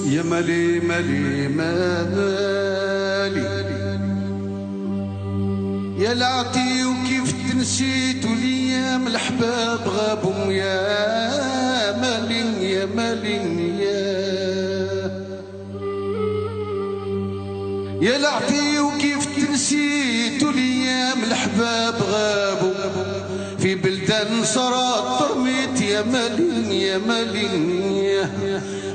يا مالي مالي مالي يا لعتي وكيف تنسيت والايام الحباب غابوا يا مالي يا مالي يا لعتي وكيف تنسيت والايام الحباب غابوا في بلدان صارت ترميت يا مالي يا مالي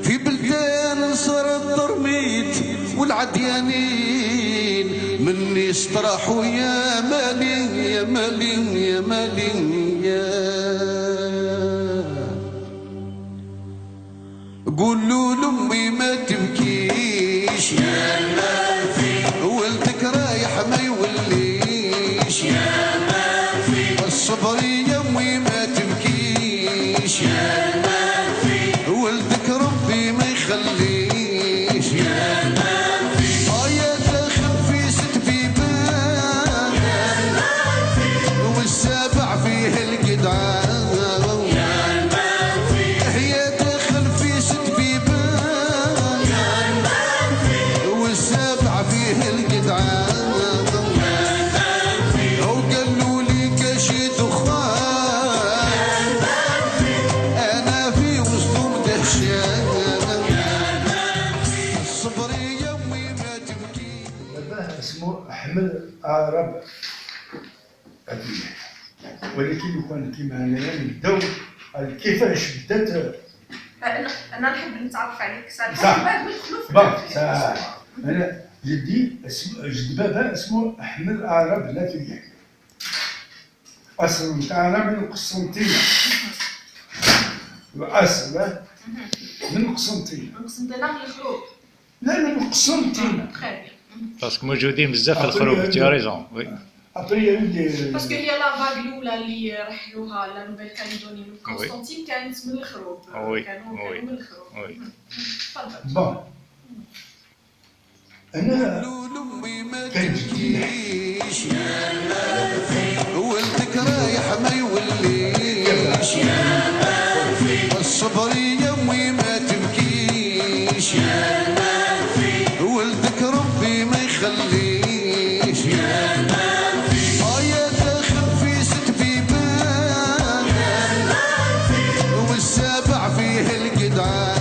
في بلدان صارت ترميت والعديانين مني استراحوا يا مالي يا مالي يا مالي قولوا لامي ما تبكيش يا ما في ولدك رايح ما يوليش يا ما في الصبر يا امي ما تبكيش يا ما في ولدك ربي ما يخليش يا ما في يا داخل في ست بيبان يا ما في والسابع فيه الجدعان اسمه أحمد عرب ولكن لو كان كيما انايا نبداو كيفاش بدات. انا نحب نتعرف عليك صح بعد ما ندخلوا في صح. انا جدي اسمه جد بابا اسمه أحمد عرب لاتويا، اصل نتاعنا من قسنطينه، الاصل من قسنطينه. من قسنطينه من الخروج؟ لا من قسنطينه. باسكو موجودين بزاف في الخروج. تي ريزون وي. باسكو هي لا فاغ الاولى اللي رحلوها لا نوفيل كاليدوني من قسنطين كانت من الخروج. كانوا من الخروج. وي. تفضل. بون انا تبكيش يا ما في ولدك رايح ما يوليش يا ما في الصبر يا امي ما تبكيش يا ما في ولدك ربي ما يخليش يا ما في يا داخل في ست بيبان يا ما في والسابع فيه الجدعان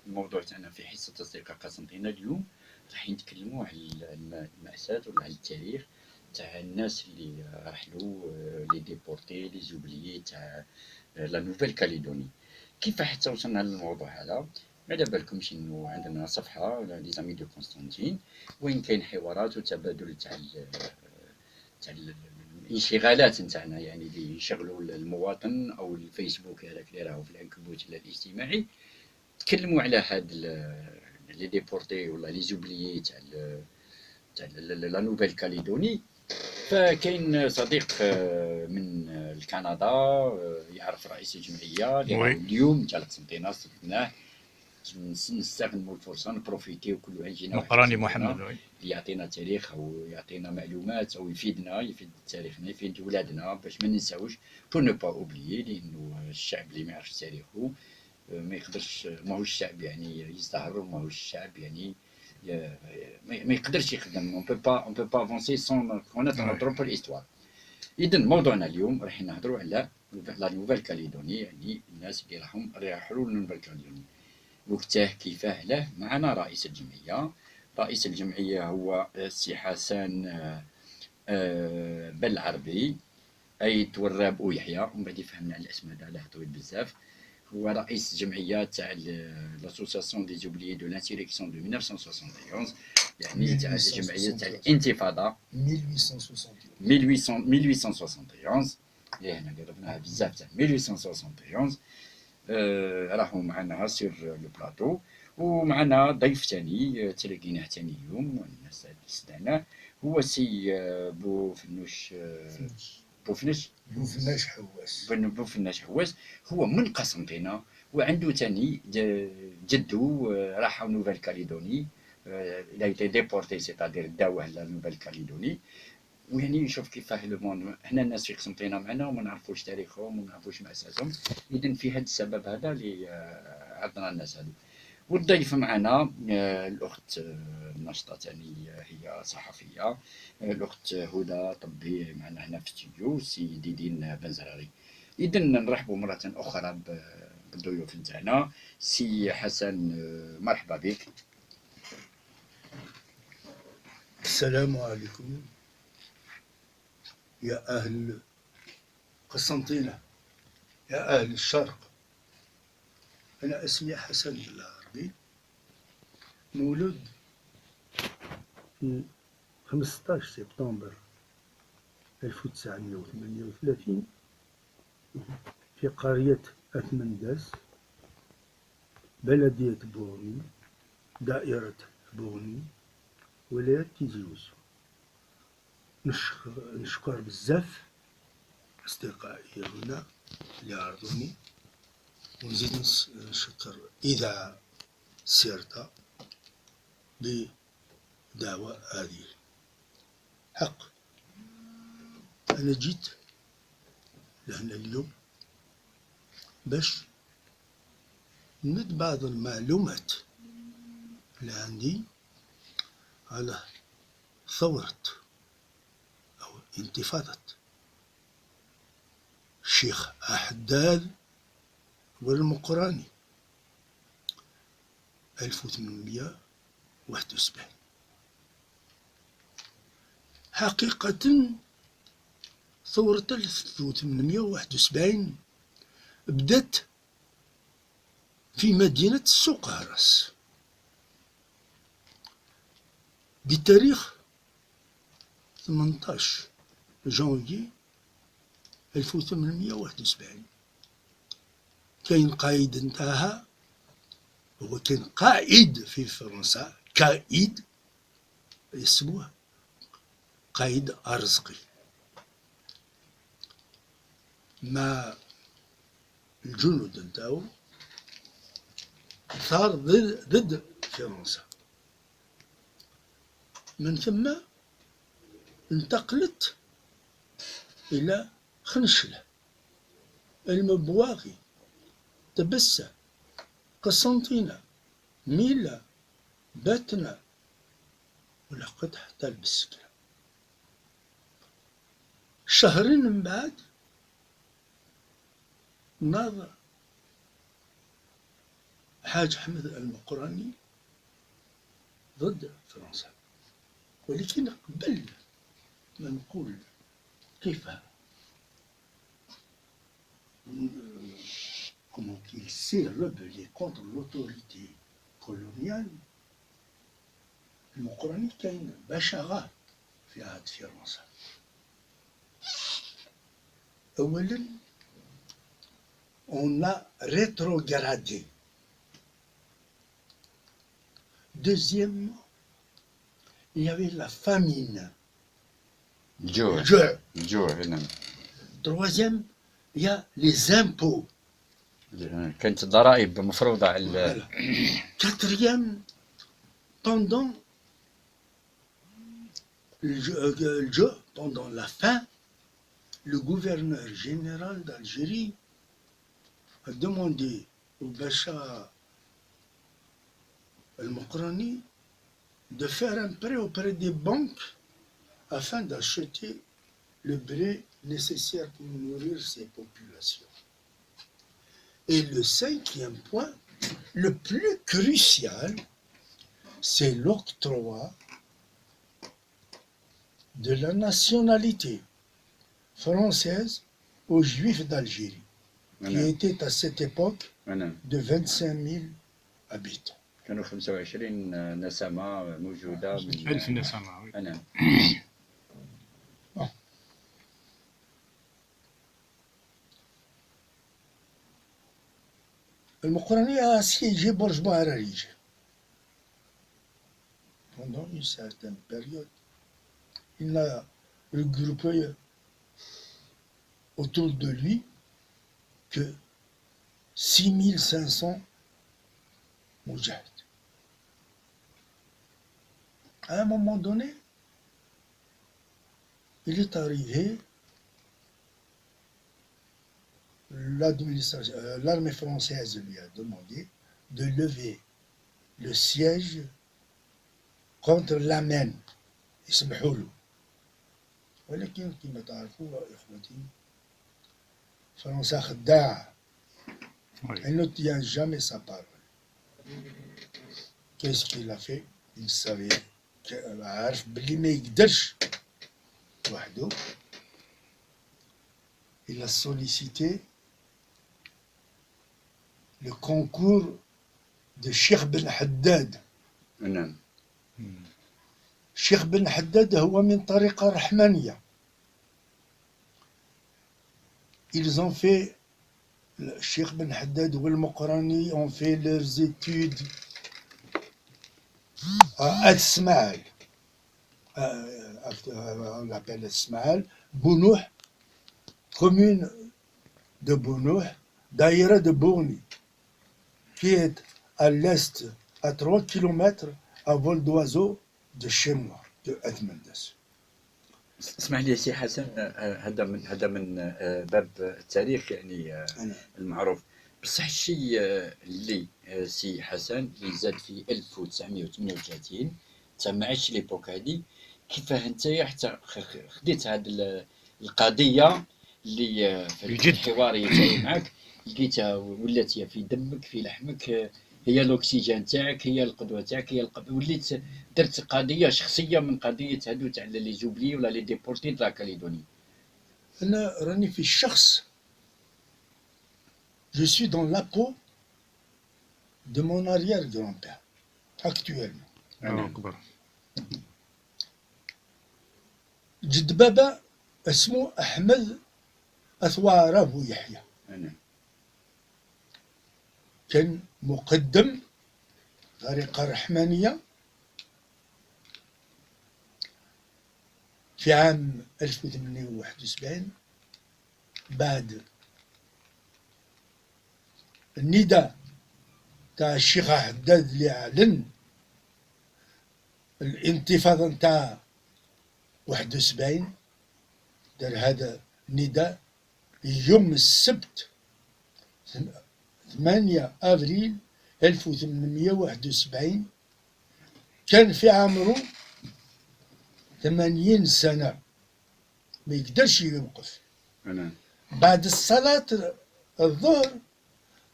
الموضوع تاعنا في حصة أصدقاء قسنطينة اليوم راح نتكلموا على المأساة ولا على التاريخ تاع الناس اللي رحلوا لي ديبورتي لي زوبليي تاع لا نوفيل كاليدوني. كيف حتى وصلنا للموضوع هذا؟ على بالكمش انه عندنا صفحة لي زامي دو قسنطين وين كاين حوارات وتبادل تاع الانشغالات نتاعنا، يعني اللي يشغلوا المواطن او الفيسبوك هذاك اللي راهو في العنكبوت الاجتماعي، تكلموا على هاد لي ديبورتي ولا لي زوبليي تاع لا نوفيل كاليدوني. فكاين صديق من كندا يعرف رئيس الجمعيه اللي اليوم تاع قسنطينه صدقناه، نستغنوا الفرصه نبروفيتيو كل واحد يجينا مقراني محمد اللي يعطينا تاريخ او يعطينا معلومات او يفيد تاريخنا، يفيد ولادنا باش ما ننساوش بور نو با اوبليي، لانه الشعب اللي ما يعرفش تاريخه ما يقدرش، ماهوش الشعب يعني يزدهر، وماهوش الشعب يعني ما يقدرش يخدم. اون بو با افونسي سون كونيتر نوتر بروبر ايستوار. اذا موضوعنا اليوم راح نهضروا على لا نوفيل كاليدوني، يعني الناس اللي راحوا لنوفيل كاليدوني. وقتاه كيفاه له معنا رئيس الجمعيه. رئيس الجمعيه هو السي حسن بالعربي اي توراب ويحيى، ومن بعد يفهمنا على الاسماء هذا طويل بزاف. هو رئيس جمعية تاع لاسوسياسيون دي زوبليي دو لانسيريكسيون دو 1971 يعني تاع الجمعية تاع الانتفاضة 1871 هنا قربناها بزاف تاع 1871 راهو معنا سير لو بلاطو ومعنا ضيف ثاني تلاقيناه ثاني يوم الناس استناه هو سي بوفنوش بوفناش حواس هو من قسنطينة وعنده ثاني جدو راح نوفيل كاليدوني il a été déporté c'est-à-dire داوه لنوفيل كاليدوني ويعني شوف كيفاه لو موند حنا الناس في قسنطينة معنا وما نعرفوش تاريخهم وما نعرفوش مأساتهم اذا في هذا السبب هذا اللي عطنا الناس هذو والضيف معنا الاخت الناشطه ثاني هي صحفيه الاخت هدى طبي معنا هنا في الاستوديو سي ديدين بنزراري اذا نرحبوا مره اخرى بالضيوف نتاعنا سي حسن مرحبا بك. السلام عليكم يا أهل قسنطينة يا أهل الشرق. أنا اسمي حسن بالعربي، مولود في 15 سبتمبر 1938 في قرية أثمنداس بلدية بورني دائرة بورني ولاية تيزي وزو. نشكر بزاف أصدقائي هنا اللي عرضوني، ونزيد نشكر إذاعة سيرتا بدعوة هذه. حق أنا جيت لهنا اليوم باش ند بعض المعلومات اللي عندي على ثورة أو انتفاضة الشيخ أحداد والمقراني 1871. حقيقة ثورة 1871 بدأت في مدينة سقارس بتاريخ 18 جانفي 1871. كاين قائد نتاعها هو كان قائد في فرنسا، كائد يسموه قائد أرزقي، مع الجنود نتاعو ثار ضد فرنسا. من ثم انتقلت إلى خنشلة المبواغي تبسة قسنطينة ميلا باتنا ولقد حتى البسكرة. شهرين من بعد ناض حاج أحمد المقراني ضد فرنسا، ولكن قبل ما نقول كيف comment il s'est rebellé contre l'autorité coloniale، المقراني كان بشغة في عهد فرنسا. أولا on a rétrogradé. Deuxièmement, il y avait la famine. الجوع. Troisième, il y a les impôts. كانت الضرائب مفروضة على. Quatrième, pendant pendant la faim, le gouverneur général d'Algérie a demandé au Bachar al-Mokrani de faire un prêt auprès des banques afin d'acheter le blé nécessaire pour nourrir ses populations. Et le cinquième point, le plus crucial, c'est l'octroi de la nationalité française aux Juifs d'Algérie, qui étaient à cette époque نعم. de 25 000 habitants. كانوا 25 نسمة موجودة من 1000 نسمة. نعم. المقرنية سيجي برج بهراريجي. Pendant une certaine période, il n'a regroupé autour de lui que 6500 moujahid. À un moment donné, il est arrivé, l'armée française lui a demandé de lever le siège contre l'Amen. يسمحوا له. ولكن كما تعرفوا إخوتي فرنسا خداعة. Elle ne tient jamais sa parole. Qu'est-ce qu'il a fait? Il savait عارف بلي ما يقدرش وحده. Il a sollicité le concours de Cheikh Ben Haddad. نعم. الشيخ بن حداد هو من طريقة رحمانية. Ils ont fait, الشيخ بن حداد والمقرني ont fait leurs études à Asmaal. On l'appelle Asmaal. Bounouh, commune de Bounouh, daïra de Bourni, qui est à l'est, à 3 kilomètres à vol d'oiseau de chez moi, de Athmandas. اسمح لي سي حسن، هذا من باب التاريخ يعني المعروف. بصح الشيء اللي سي حسن اللي زاد في 1938 انت ما عشتش ليبوك هذه، كيفاه انت حتى خديت هذه القضيه اللي في الحوار تاعي معك لقيتها ولات هي في دمك في لحمك، هي الاكسجين تاعك، هي القدوه تاعك، هي وليت درت قضيه شخصيه من قضيه هادو تاع لي زوبلي ولا لي ديبورتي تاع كاليدوني. انا راني في الشخص. Je suis dans la peau de mon arrière-grand-père actuellement. أكبر. جد بابا اسمه أحمد أثوار أبو يحيى. كان مقدم طريقة رحمانية في عام 1871 بعد النداء تاع الشيخ حداد اللي أعلن الانتفاضة نتاع 71. دار هذا النداء يوم السبت 8 أبريل 1871. كان في عمره 80 سنة، ما يقدرش يوقف. بعد الصلاة الظهر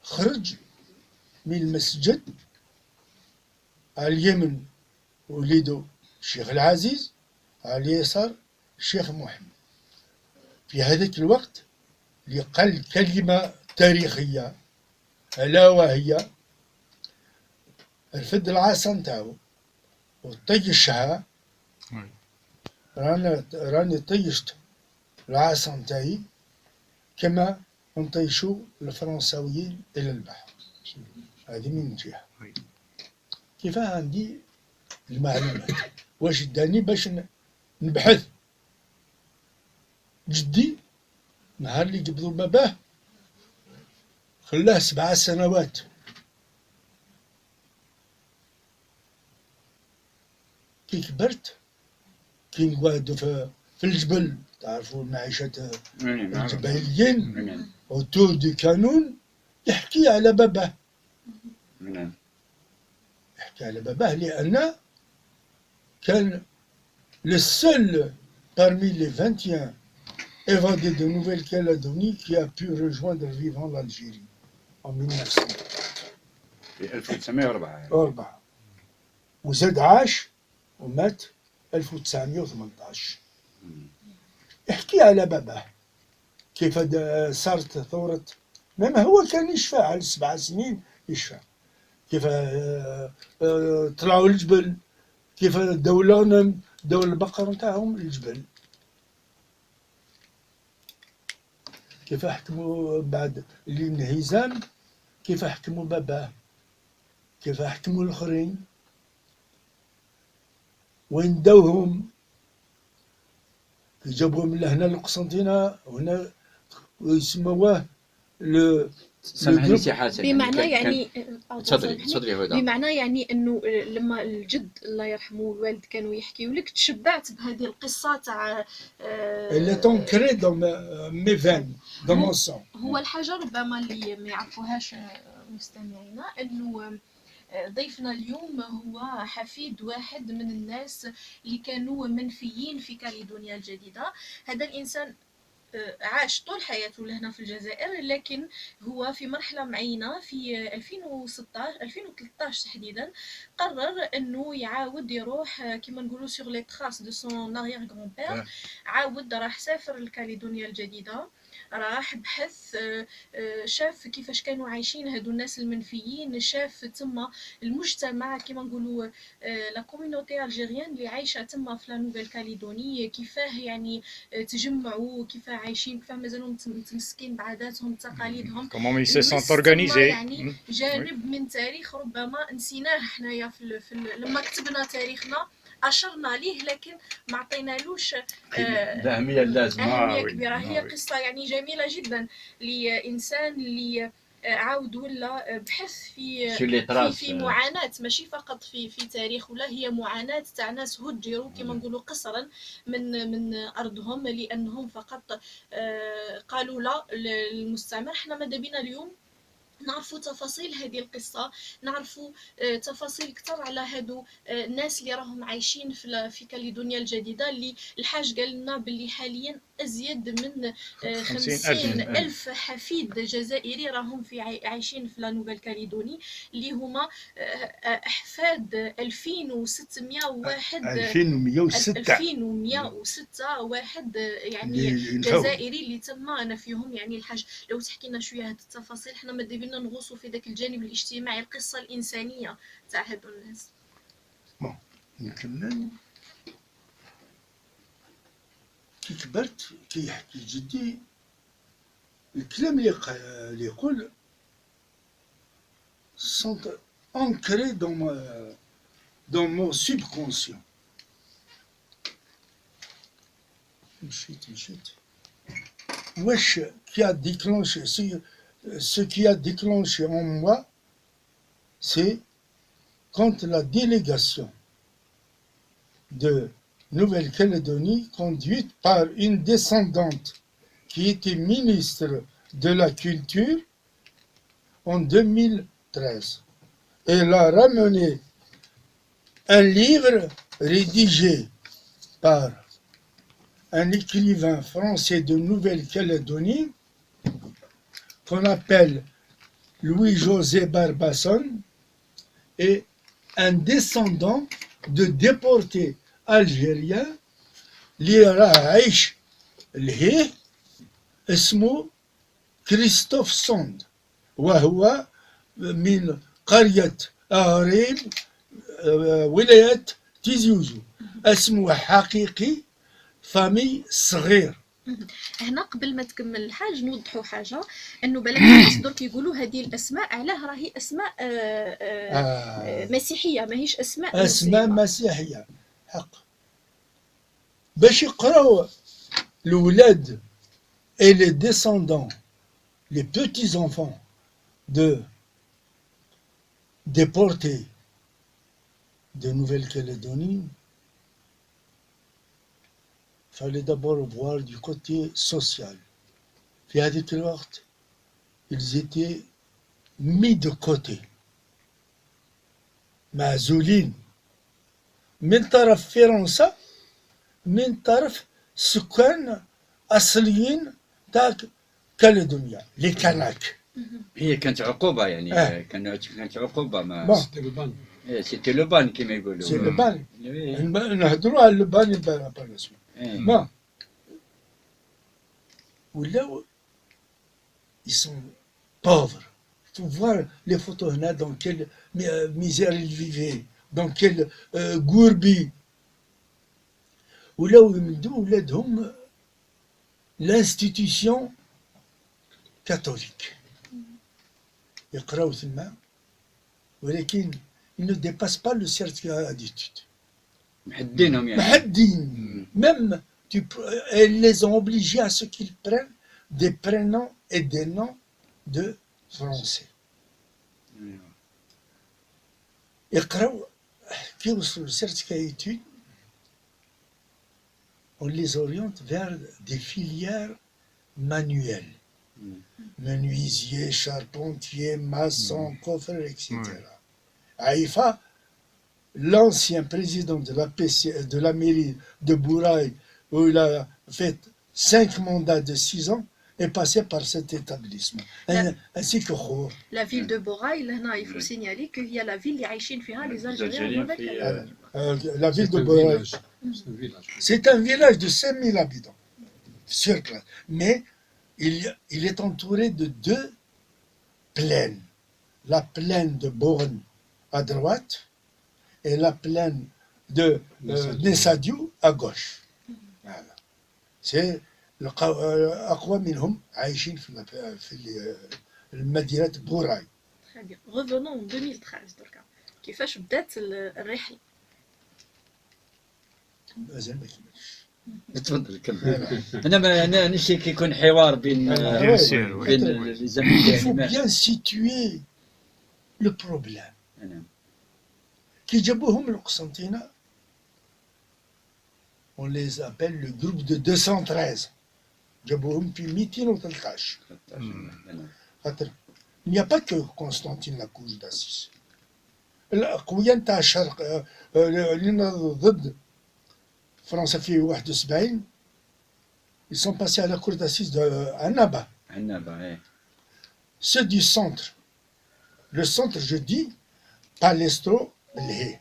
خرج من المسجد، على اليمين وليده الشيخ العزيز، على اليسار الشيخ محمد. في هذاك الوقت اللي قال كلمة تاريخية ألا وهي رفد العصا نتاعو وطيشها. راني طيشت العصا نتاعي كما نطيشوا الفرنساويين إلى البحر. هذه من جهة. كيف عندي المعلومات واش داني باش نبحث. جدي نهار اللي قبضوا باباه خلاه 7 سنوات. كي كبرت كي نقعدوا في الجبل، تعرفوا معيشة الجبليين autour du كانون، يحكي على باباه. يحكي على باباه لأن كان le seul parmi les 21 évadés de Nouvelle-Calédonie qui a pu rejoindre vivant l'Algérie en 1900. في 1904 وزاد عاش ومات 1918. يحكي على باباه كيف صارت ثورة ميم هو كان يشفى على 7 سنين يشفى. كيف طلعوا الجبل، كيف داو البقر نتاعهم الجبل، كيف حكموا بعد الانهزام، كيف حكموا باباه، كيف حكموا الاخرين، وين داوهم، جابوهم لهنا لقسنطينة هنا ويسموه سامحني سي حسن، بمعنى يعني تفضلي هدى. بمعنى يعني انه لما الجد الله يرحمه والوالد كانوا يحكيوا لك تشبعت بهذه القصه تاع اللي تونكري دون مي فان دون مون سون. هو الحاجه ربما اللي ما يعرفوهاش مستمعينا انه ضيفنا اليوم هو حفيد واحد من الناس اللي كانوا منفيين في كاليدونيا الجديدة. هذا الإنسان عاش طول حياته لهنا في الجزائر، لكن هو في مرحلة معينة في 2013 تحديدا قرر انه يعاود يروح كما نقولوا sur les traces de son arrière grand-père. عاود راح سافر الكاليدونيا الجديدة، راح بحث، شاف كيفاش كانوا عايشين هادو الناس المنفيين، شاف تما المجتمع كما نقولوا لا كوميونيتي الجيريان اللي عايشه تما في لا نوفيل كاليدوني، كيفاه يعني تجمعوا، كيفاه عايشين، كيفاه مازالوا متمسكين بعاداتهم تقاليدهم، comment ils se sont organisés. يعني جانب من تاريخ ربما نسيناه حنايا لما كتبنا تاريخنا أشرنا ليه لكن ما عطينالوش الأهمية اللازمة، أهمية كبيرة. هي قصة يعني جميلة جدا لإنسان اللي عاود ولا بحث في معاناة، ماشي فقط في تاريخ، ولا هي معاناة تاع ناس هجروا كما نقولوا قسرا من أرضهم لأنهم فقط قالوا لا للمستعمر. احنا ماذا بينا اليوم نعرفوا تفاصيل هذه القصة، نعرفوا تفاصيل كتر على هادو الناس اللي راهم عايشين في كاليدونيا الجديدة، اللي الحاج قال لنا باللي حاليا أزيد من 50,000 حفيد جزائري راهم عايشين في لا نوفيل كاليدوني، اللي هما أحفاد 2106 واحد يعني جزائري اللي تما أنا فيهم. يعني الحاج لو تحكي لنا شوية هاد التفاصيل، حنا ماذا بينا نغوصوا في ذاك الجانب الاجتماعي، القصة الإنسانية تاع هادو الناس. نكمل. كي كبرت كيحكي جدي الكلام اللي يقول sont ancrés dans mon subconscient. مشيت واش qui a déclenché ce qui a déclenché en moi, c'est quand la délégation de Nouvelle-Calédonie, conduite par une descendante qui était ministre de la Culture en 2013. Elle a ramené un livre rédigé par un écrivain français de Nouvelle-Calédonie qu'on appelle Louis-José Barbasson, et un descendant de déportés algériens اللي راه عايش لهيه اسمه كريستوف سوند، وهو من قرية أغريب ولاية تيزي وزو. اسمه حقيقي فامي صغير. هنا قبل ما تكمل الحاج نوضحوا حاجه، انه بلا الناس درك يقولوا هذه الاسماء علاه راهي اسماء مسيحيه، ماهيش اسماء مسيحيه حق، باش يقراو الولاد et les descendants, les petits enfants de déportés de Nouvelle-Calédonie. Il fallait d'abord voir du côté social. في هذيك الوقت ils étaient mis de côté، معزولين من طرف فرنسا، من طرف سكان أصليين تاع كاليدونيا، لي كاناك. هي كانت عقوبة يعني، كانت عقوبة. ما سيتي لو بان كيما يقولوا. سي لو بان، نهضروا على لو بان بالاسم. ولاو ils sont pauvre. Tu vois les photos là, dans quelle misère ils vivaient, dans quelle gourbi. ولاو يمدوا ولادهم l'institution catholique. يقراو ثما ولكن ils ne dépassent pas le certificat d'études. محدينهم يعني. محدين. Même elles les ont obligés à ce qu'ils prennent des prénoms et des noms de français. يقراو كي وصلوا للcertificat d'études, on les oriente vers des filières manuelles. Menuisier, charpentier, maçon, coffreur, etc. Haïfa, l'ancien président de la PC, de la mairie de Bouraï, où il a fait 5 mandats de 6 ans, est passé par cet établissement. Ainsi que Khour. La ville de Boraï, là, il faut signaler qu'il y a la ville اللي عايشين فيها les Algériens. La ville de Boraï. C'est un village de 5000 habitants sur place. Mais il est entouré de 2 plaines. La plaine de Borne à droite et la plaine de Nessadiou à gauche. Voilà. C'est أقوى منهم عايشين في المدينة بوراي. Très bien. Revenons en 2013 دركا. كيفاش بدات الرحلة؟ مازال ما كملش. تفضل كمل. انا نشتي كيكون حوار بين Il الزميلين. faut bien situer le problème. نعم. كي جابوهم لقسنطينة, on les appelle le groupe de 213. جابوهم في 213. خاطر il n'y a pas que Constantine la couche d'Assis. الأقوياء نتاع الشرق اللي ضد فرنسا في 71, ils sont passés à la cour d'assises de Annaba. Ceux du centre, le centre, je dis, Palestro, Belhé,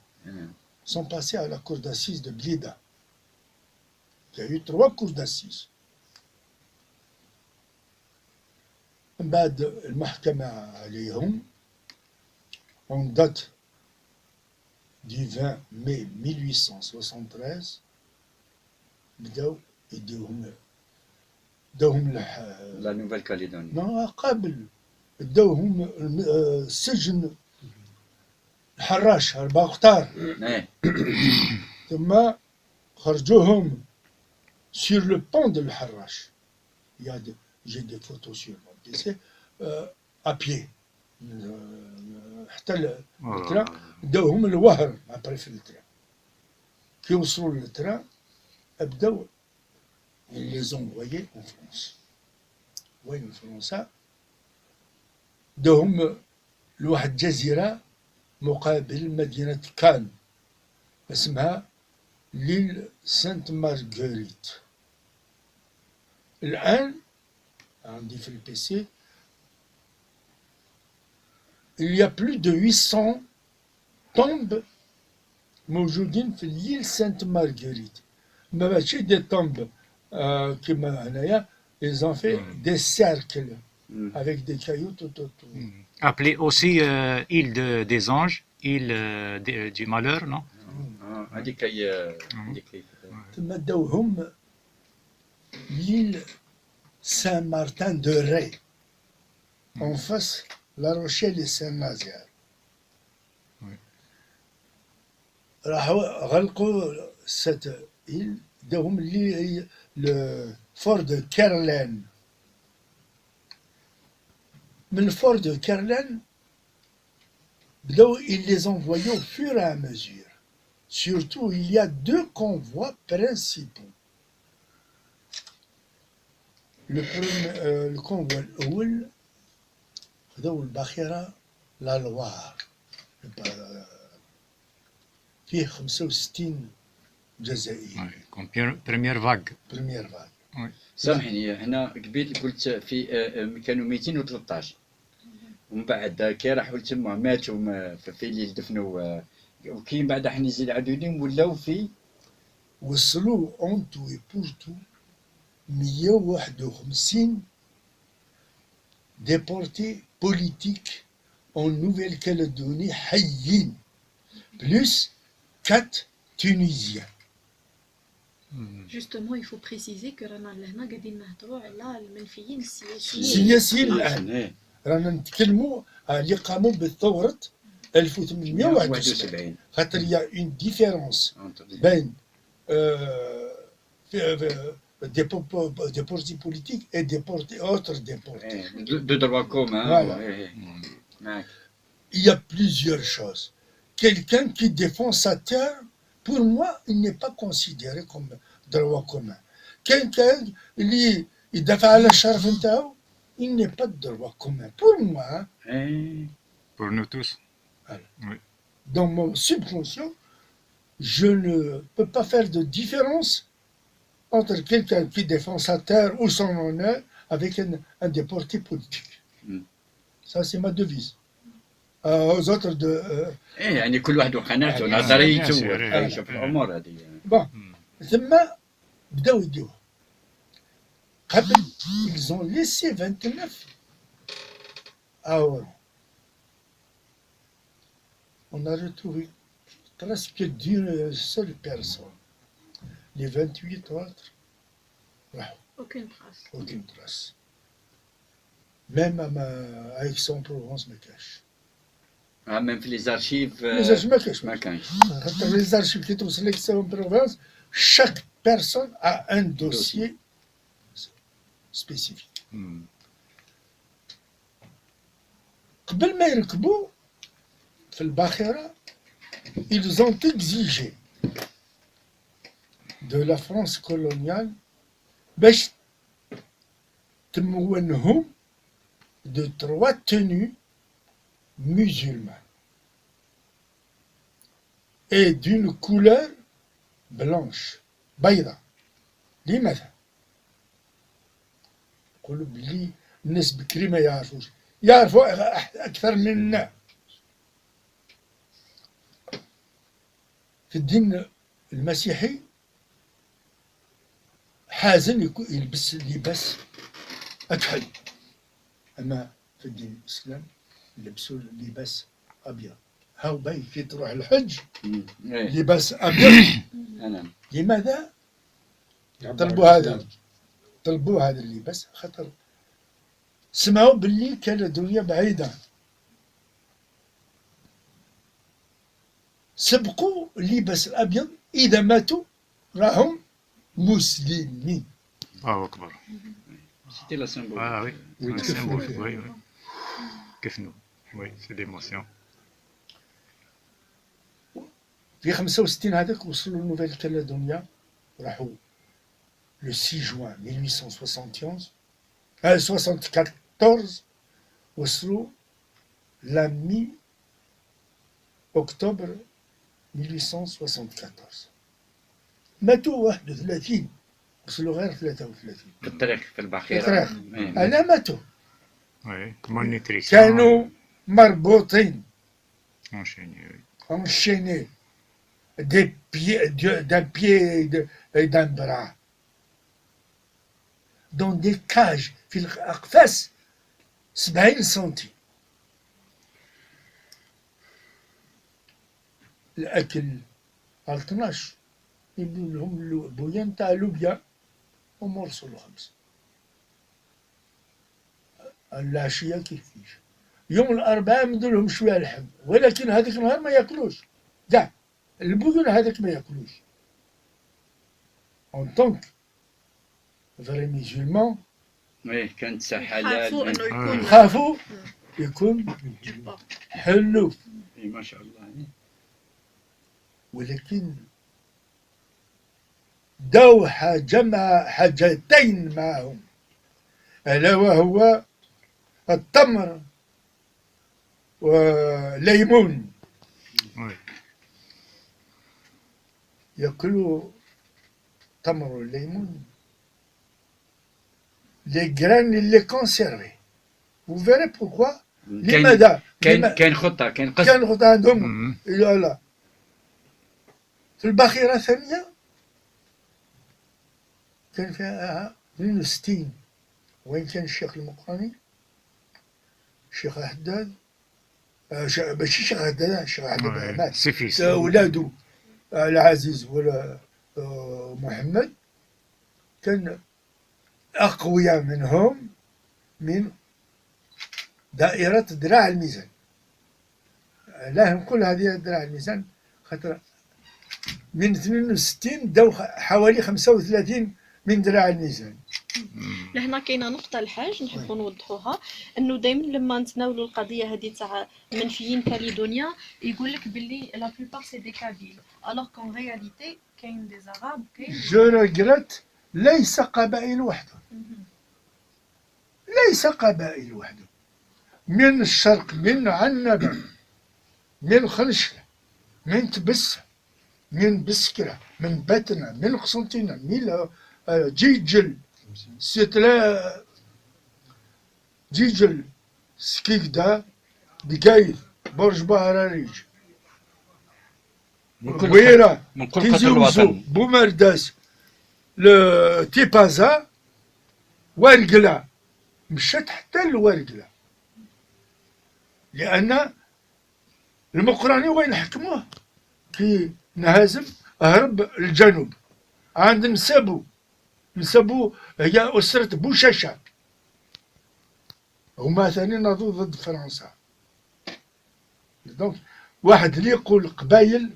sont passés à la cour d'assises de Blida. Il y a eu 3 cours d'assises. بعد المحكمة عليهم, en date du 20 mai 1873, بداو يدوهم لا نوفيل كاليدونيا. ما قبل داوهم السجن الحراش 4 أكتار. ثم خرجوهم sur le pont de الحراش. J'ai des photos sur mon PC à pied. حتى التران داوهم الوهر après في التران. كي وصلوا للتران بداو ils les ont envoyés en France. وين فرنسا داهم لواحد جزيرة مقابل مدينة كان اسمها ليل سانت مارغريت. الآن عندي في البيسي il y a plus de 800 tombes موجودين في l'île Sainte Marguerite. ما ماشي des tombes كما هنايا, ils ont fait des cercles avec des cailloux tout autour. Appelée aussi île des anges, île du malheur, non? هذيك ثم داوهم l'île Saint-Martin de Ré, en face La Rochelle et Saint-Nazaire. راحوا غلقوا cette île, داوهم le fort de Kerlen. من le fort de Kerlen بداو ils les envoyaient au fur et à mesure. Surtout, il y a 2 convois principaux. Le convoi الأول خذوا الباخرة لا لوار فيه 65 جزائري. Comme première vague. Première vague. سامحني, هنا قبيل قلت في كانوا 213 ومن بعد كي راحوا تما ماتوا في اللي دفنوا, وكي بعد حنا نزيد عدودين ولاو في وصلوا اونتو بورتو 151 déportés politiques en Nouvelle-Calédonie حيين plus 4 Tunisiens. Justement, il faut préciser que رانا لهنا قاعدين نهضروا على المنفيين السياسيين. سياسيين الآن إيه. رانا نتكلموا على اللي قاموا بثورة 1871 خاطر il y a une différence بين des partis politiques et des autres déportés. De droit commun. Voilà. ouais. Ouais. Il y a plusieurs choses. Quelqu'un qui défend sa terre, pour moi, il n'est pas considéré comme droit commun. Quelqu'un qui يدافع على الشرف نتاعو, il n'est pas de droit commun. Pour moi, hein, إيه. Pour nous tous. dans mon subconscient, je ne peux pas faire de différence entre quelqu'un qui défend sa terre ou son honneur avec un déporté politique. Mm. Ça, c'est ma devise. Aux autres de... إيه يعني كل واحد وقناعته يعني ونظريته bien sûr. وكيفاش في الأمور هذه. Bon, ثم بداو يديوها. قبل, ils ont laissé 29 à Oran. On a retrouvé presque d'une seule personne. Les 28 autres, Aucune trace. aucune trace. Même à Aix-en-Provence, ما كاش. même في les archives. ما كاش. ما كانش. Les archives qui trouvent Aix-en-Provence, chaque personne a un dossier spécifique. Hmm. قبل ما يركبوا في الباخرة, ils ont exigé de la France coloniale باش تمونهم de 3 tenues musulmanes et d'une couleur blanche بيضاء. لماذا؟ يقولوا بلي الناس بكري ما يعرفوا أكثر منا. في الدين المسيحي حازم يلبس لباس أكحل، أما في الدين الإسلام يلبسوا لباس أبيض. هاو باي كي تروح الحج إيه. لباس أبيض. أنا. لماذا طلبوا هذا اللباس؟ خاطر سمعوا باللي كان الدنيا بعيدة، سبقوا اللباس الأبيض، إذا ماتوا راهم مسلمين. الله أكبر. C'était la symbole. Ah oui, Oui, un tout à symbole. fait. Oui, oui. كيف nous. Oui, c'est l'émotion. في 65 هذاك وصلوا لنوفيل كاليدونيا، راحوا le 6 juin 1874 وصلوا la mi-octobre 1874. ماتوا 31، وصلوا غير 33. في الطريق في الباخرة. في الطريق. إيه. أنا ماتوا، Oui, malnutrition. كانوا مربوطين Enchaîné, oui. enchaînés d'un pied et d'un bras dans des cages في الأقفاص 70 سنتي. الأكل على 12 يبدو لهم البويان تاع لوبيا ومرسوا الخبز. العشية كيفاش. يوم الأربعاء مدوا لهم شوية لحم، ولكن هذاك النهار ما ياكلوش. كاع البويان هذاك ما ياكلوش. En tant que vrai musulman, إيه كانت ساحة خافوا انه حلال. يكون خافوا يكون جبار. حلو، إيه ما شاء الله. إيه. ولكن داو حاجتين معهم، ألا وهو التمر وليمون. Oui. يأكلوا تمر والليمون، les graines ils les conservaient. Vous verrez pourquoi. لماذا؟ كان خطة كان قصد. كان خد عندهم Mhm. لا في الباخرة الثانية كان فيها 62 وين كان الشيخ المقراني الشيخ حداد ماشي الشيخ حداد، الشيخ حداد مات. سي فيس. ولادو العزيز ولا محمد كان أقوياء منهم من دائرة ذراع الميزان. لهم كل هذه ذراع الميزان خاطر من 62 داو حوالي 35 من ذراع الميزان. لهنا كاينه نقطه الحاج نحبوا نوضحوها، انه دائما لما نتناولوا القضيه هذه تاع منفيين كاليدونيا يقول لك باللي لا بلوبار سي دي كابيل، الوغ كون رياليتي كاين دي زغاب كاين جو ريغريت ليس قبائل وحده، ليس قبائل وحده، من الشرق، من عنبة، من خنشلة، من تبسة، من بسكرة، من بتنة، من قسنطينة، من جيجل، ستلا جيجل، سكيكدا، بقايل، برج بهراريج، ويرة، من كل قطر تيزوزو، الوطن. بومرداس، تيبازا، ورقلة، مشات حتى لورقلة، لأن المقراني وين حكموه كي نهازم هرب الجنوب عند نسبو هي أسرة بوشاشة، هما ثاني ناضوا ضد فرنسا. دونك واحد اللي يقول قبايل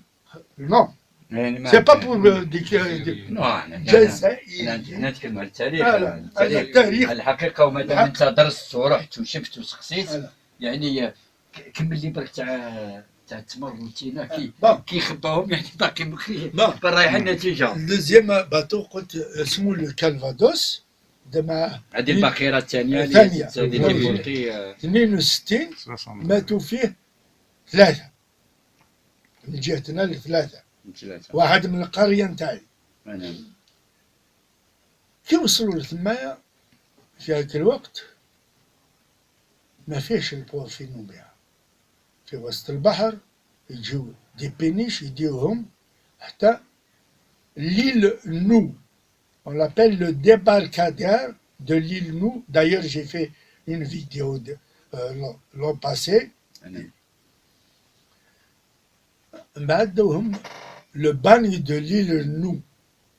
نو سي با بور جزائري. احنا نتكلم على التاريخ، لا، التاريخ. الحقيقه، وما دام انت درست ورحت وشفت لا. وسقسيت، يعني كمل لي برك تاع التمر والتينا كي خباهم، يعني باقي رايح النتيجه. الدوزيام باتو قلت اسمه الكالفادوس مع هذه الباخره الثانيه الثانية. اللي ديبورتي 62 ماتوا فيه 3 من جهتنا ل3، واحد من القرية نتاعي. كي وصلوا لثمايا في هذاك الوقت ما فيهش البور في نوبيا، في وسط البحر يجيو دي بينيش يديوهم حتى l'île Nou. On l'appelle le débarcadère de l'île Nou. D'ailleurs, j'ai fait une vidéo l'an passé. بعدوهم le bagne de l'île Nou.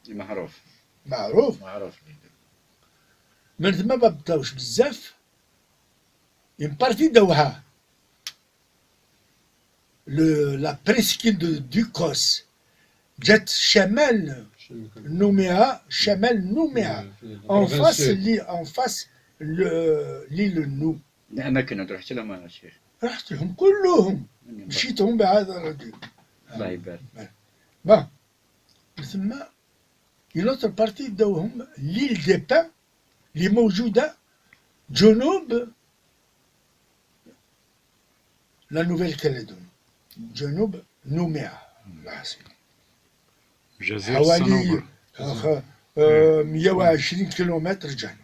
معروف. معروف. من ثم ما بداوش بزاف، une partie داوها la presqu'île de Ducos جات شمال نوميا، شمال نوميا en face l'île Nou. الاماكن رحت لهم انا شيخ، رحت لهم كلهم، مشيتهم بهذا الرجل. الله يبارك. بون ثم une autre partie داوهم l'île des Pins اللي موجودة جنوب لا نوفيل كاليدون، جنوب نوميا العاصمة، حوالي 120 كيلومتر جنوب.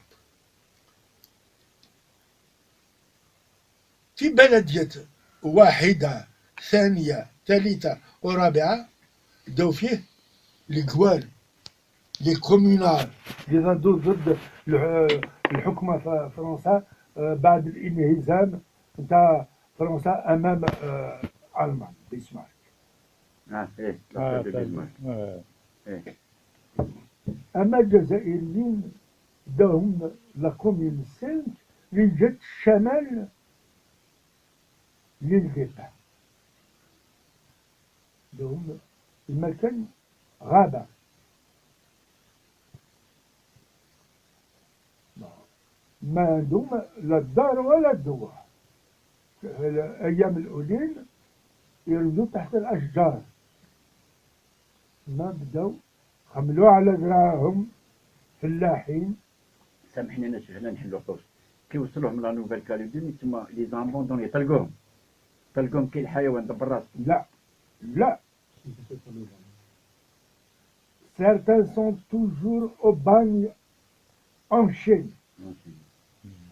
في بلدية واحدة ثانية ثالثة ورابعة داو فيه القوال لي كومونال اللي ضدوا ضد الحكومة في فرنسا بعد الانهزام نتاع فرنسا أمام ألمانيا بيسمارك. أما الجزائريين داهم لا كوميون سانك اللي جات شمال ليل دي بان، داهم المكان غابة. ما عندهم لا الدار ولا الدواء، أيام الأولين يردوا تحت الأشجار، ما بداو حملوا على ذراعهم فلاحين. سامحني انا شيخ، هنا نحلوا قوس. كي وصلوا من لا نوفيل كاليدوني تما لي زامبوندوني طلقوهم كي الحيوان دبر راسه. لا certains sont toujours au bagne en chaîne.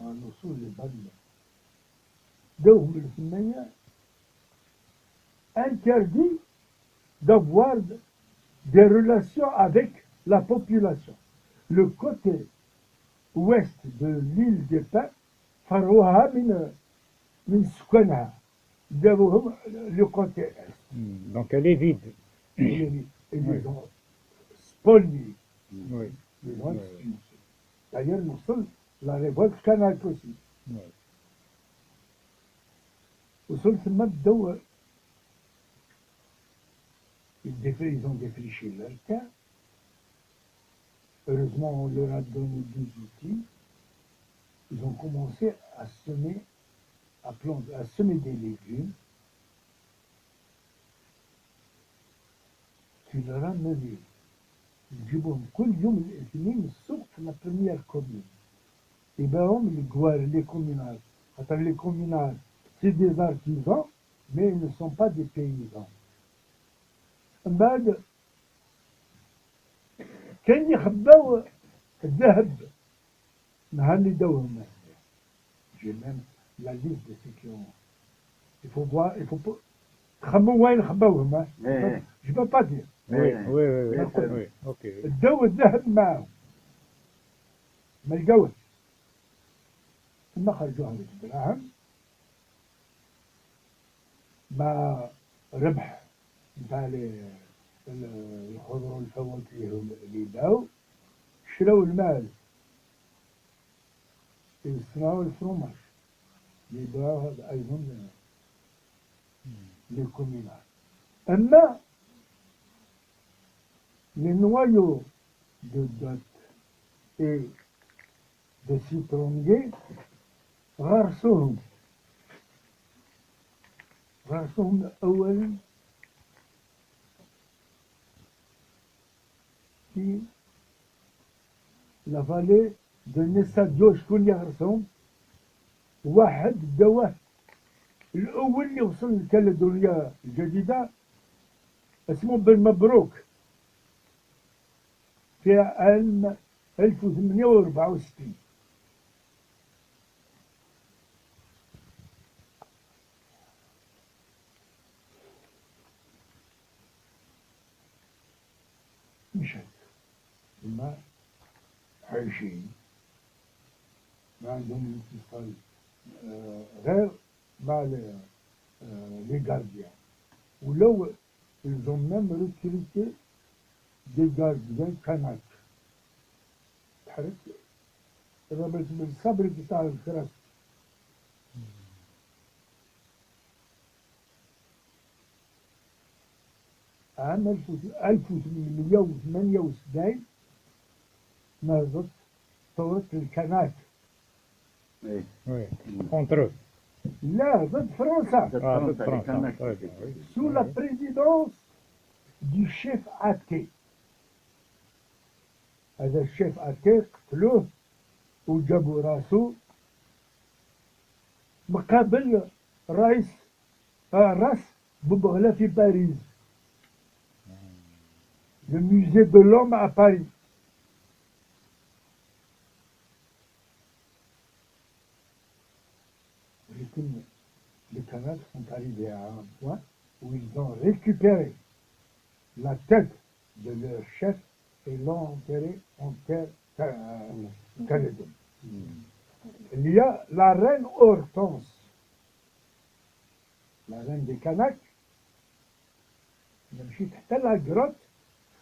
الوصول للباgne داوهم الثمانية interdit d'avoir des relations avec la population. Le côté ouest de l'île des Pins فروها من من سكانها جابوهم لو كونتي است. Donc elle est vide. Ils les ont spoliés. Oui. Ils ont expulsés. D'ailleurs, nous sommes la révolte كانت aussi. Oui. وصلت ثم بدوا ils ont défriché leur terre. Heureusement, on leur a donné des outils. Ils ont commencé à semer, à semer des légumes. Tu leur as mené. يجيبوهم كل يوم الاثنين السوق في la première commune. يبيعهم الجوار les communards. Les communards, c'est des artisans, mais ils ne sont pas des paysans. من بعد كان يخباو الذهب نهار اللي داوهم. J'ai même la liste de ceux qui ont. Il faut voir, il faut pas. خمو وين خباوهم. Je peux pas dire. Oui, oui, oui, D'accord. oui, ok. داو الذهب معاهم. ما لقاوش. ثم خرجوا على الدراهم مع ربح نتاع الخضر والفواكه اللي باعوا شراو المال يصنعوا الفرماج اللي باعوا أيضا للكومينال. أما les noyaux de date et de citronnier غرسوهم أولا في لا فالي دو نيساديو. شكون اللي غرسهم؟ واحد داوه الأول اللي وصل للكاليدونيا الجديدة اسمه بن مبروك في عام 1864. مشت هما عايشين ما عندهم اتصال غير مع لي غارديان. ولو ils ont même recruté des gardiens كاناك. تحرك ربط بالصبر بتاع الفرس. عام 1878 نهضت ثورة الكنات. Oui, entre eux. لا ضد فرنسا. Ah, de France, très bien, oui. sous la présidence du chef Athée. هذا الشيف أتي قتلوه وجابوا راسو مقابل راس بوبغلا في باريس. Le musée de l'homme à Paris. Les Kanaks sont arrivés à un point où ils ont récupéré la tête de leur chef et l'ont enterré en terre calédonienne. Il y a la reine Hortense, la reine des Kanaks, مشيت حتى la grotte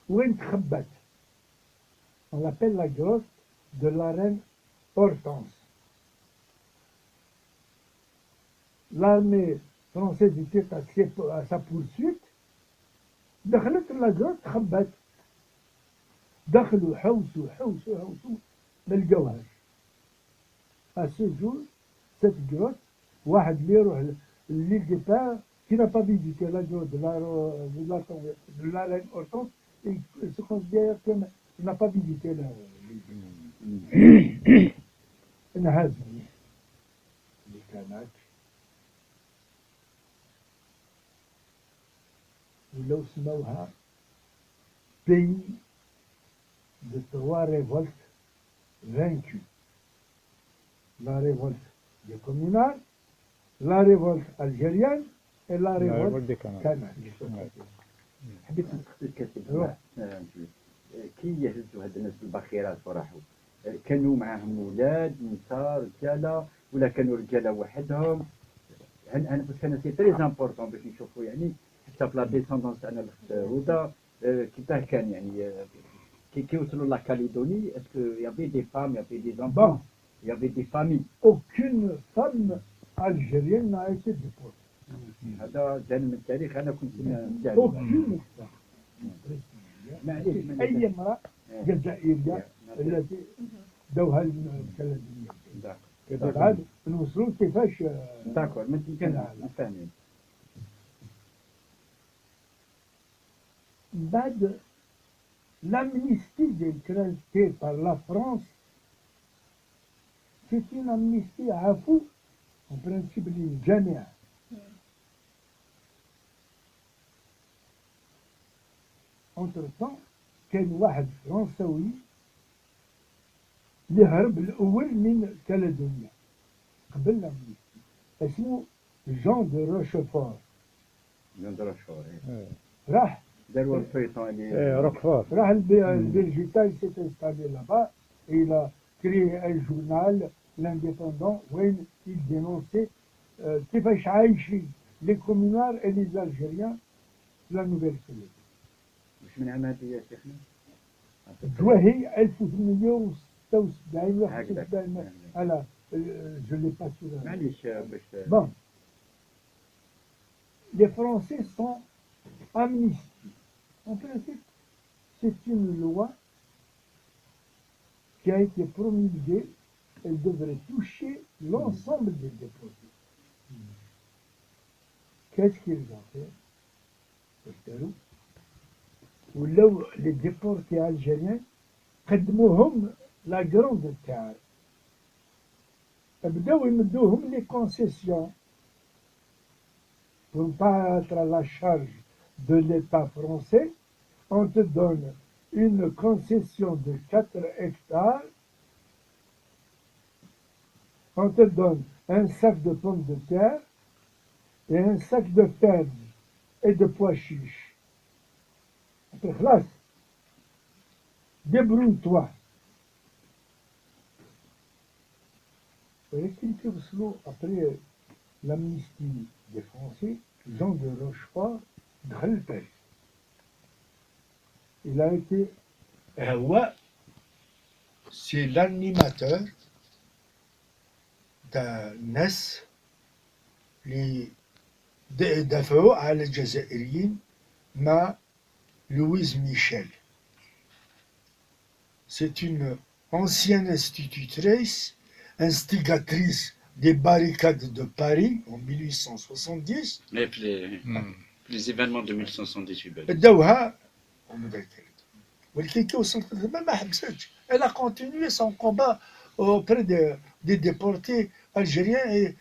وين تخبت. On l'appelle la grotte de la reine Hortense. L'armée française était à sa poursuite. دخلت la grotte تخبت. دخلوا حوسوا ما لقاوهاش. À ce jour, cette grotte, واحد اللي يروح l'île des Pins qui n'a pas visité la grotte de la reine Hortense, il se considère qu'il n'a pas visité l'île. انهزموا اللي كانت ولاو سموها pays de trois révoltes vaincues. La révolte des communards, la révolte algérienne et la révolte des Kanaks. حبيت نسقسي الكاتب كي يهزوا هاد الناس بالبخيرات وراحوا كانوا معاهم ولاد نساء رجاله ولا كانوا رجاله وحدهم انا باسكو انا سي تري امبورطون باش نشوفوا يعني حتى في لا ديسوندونس تاعنا الاخت هدى كيفاه كان يعني كي وصلوا لا كاليدوني اسكو يافي دي فام يافي دي Bon, زونفون يافي دي فامي aucune femme algérienne n'a été déportée. هذا جاني من التاريخ انا كنت نجاهد Aucune femme. معليش أي امرأة جزائرية التي دوها الكلامية. طبعا نوصلوا كيفاش داكور ما يمكن فاهمين. بعد l'amnistie décrétée par la France, c'est une amnistie عفو en principe للجميع. Entre-temps كان واحد فرنساوي اللي هرب الأول من كاليدونيا قبل الأمنيستي اسمه جان دو روشفور. راح داروا الفيطون اللي روكفور. راح البلجيكا il s'est installé là-bas et il a créé un journal l'Indépendant وين il dénonçait كيفاش عايشين les communards et les Algériens de la Nouvelle-Calédonie. مش من عام هذه يا شيخنا؟ جواهي 1876 ولا هكذا. 75 على je l'ai pas sur la- معليش باش Bon, les Français sont amnistiés. En principe, c'est une loi qui a été promulguée. Elle devrait toucher l'ensemble des déportés. Qu'est-ce qu'ils ont fait? ولو les déportés algériens قدموهم la grande terre. بداو يمدوهم les concessions pour ne pas être à la charge de l'État français. On te donne une concession de 4 hectares, on te donne un sac de pommes de terre et un sac de ferme et de pois chiches. Après, خلاص, débrouille-toi. ولكن كي وصلوا après l'amnistie des Français, Jean de Rochefort دخل باريس. Il a été c'est l'animateur d'un NES اللي دفعوا على الجزائريين مع Louise Michel. C'est une ancienne institutrice, instigatrice des barricades de Paris en 1870. Mais les événements de 1978 بداوها ولكن كي وصلت ما حبستش. Elle a continué son combat auprès des déportés algériens et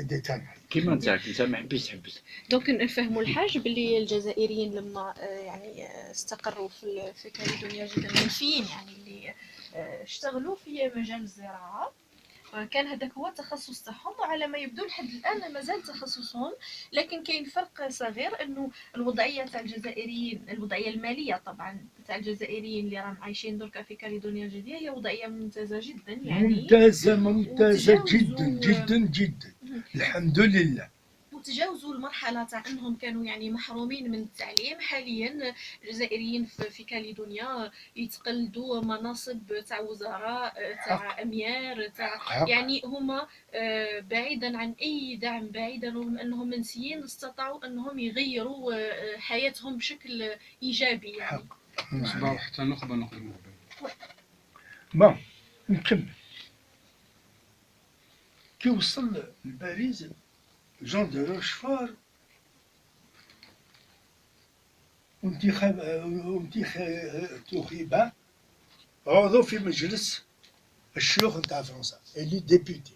des Canaries. كيما انت ما حبيتش تحبس. دونك نفهموا الحاج باللي الجزائريين لما يعني استقروا في كاليدونيا جدا منفيين، يعني اللي اشتغلوا في مجال الزراعه، كان هذاك هو التخصص تاعهم، وعلى ما يبدو لحد الان مازال تخصصهم. لكن كاين فرق صغير انه الوضعيه تاع الجزائريين، الوضعيه الماليه طبعا تاع الجزائريين اللي راهم عايشين دركا في كاليدونيا الجديده هي وضعيه ممتازه جدا، يعني ممتازه جدا جدا جدا الحمد لله. وتجاوزوا المرحلة تاع انهم كانوا يعني محرومين من التعليم. حاليا الجزائريين في كاليدونيا يتقلدوا مناصب تاع وزراء، تاع اميار، تاع يعني هما بعيدا عن اي دعم، بعيدا رغم انهم منسيين استطاعوا انهم يغيروا حياتهم بشكل ايجابي يعني. صباحو حتى نخبه نقدموا. بون نكمل. كي وصل لباريس جان دو روشفور انتخب عضو في مجلس الشيوخ نتاع فرنسا، اللي ديبوتي.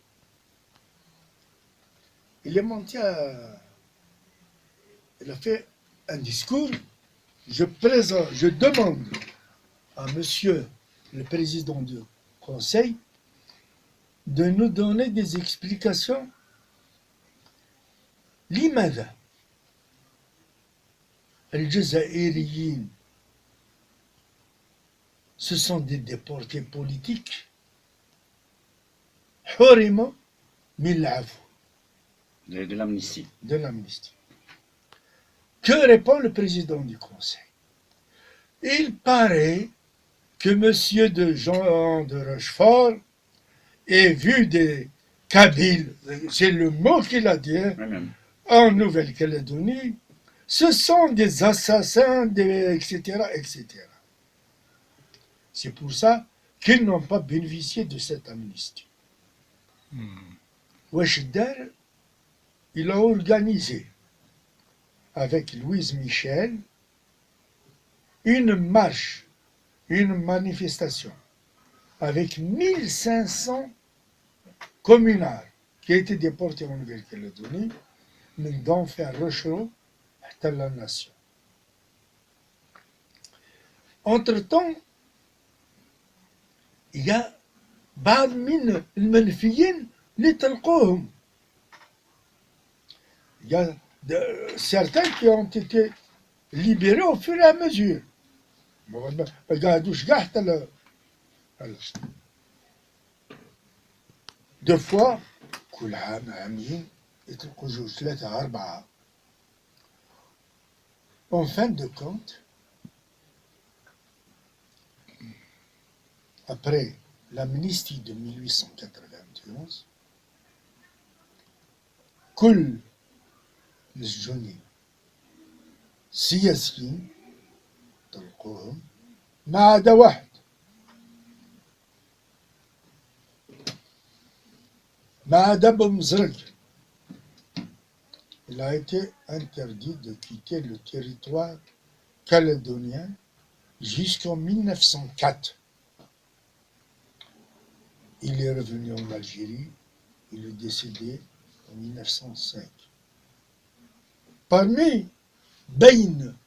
Il est monté il a fait un discours. Je demande à monsieur le président du conseil de nous donner des explications. لماذا الجزائريين ce sont des déportés politiques حرموا من العفو. De l'amnistie. de l'amnistie. Que répond le président du Conseil? Il paraît que M. de Jean de Rochefort ait vu des Kabyles, c'est le mot qu'il a dit, hein, Oui, même. en Nouvelle-Calédonie, ce sont des assassins, etc., etc. C'est pour ça qu'ils n'ont pas bénéficié de cette amnistie. Weshder, il a organisé avec Louise Michel une marche, une manifestation avec 1500 communards qui étaient déportés en Nouvelle-Calédonie, mais d'en faire rechaud à la nation. Entre-temps, il y a بعض من المنفيين اللي تلقوهم. Il y a certains qui ont été libérés au fur et à mesure. ما قعدوش كاع حتى deux fois كل عام عامين يطلقوا جوج ثلاثة أربعة. En fin de compte, après l'amnistie de 1891, كل مسجونين سياسيين طلقوهم ما عدا واحد ما عدا بمزرق. Il a été interdit de quitter le territoire calédonien jusqu'en 1904. Il est revenu en Algérie, il est décédé en 1905. Parmi بين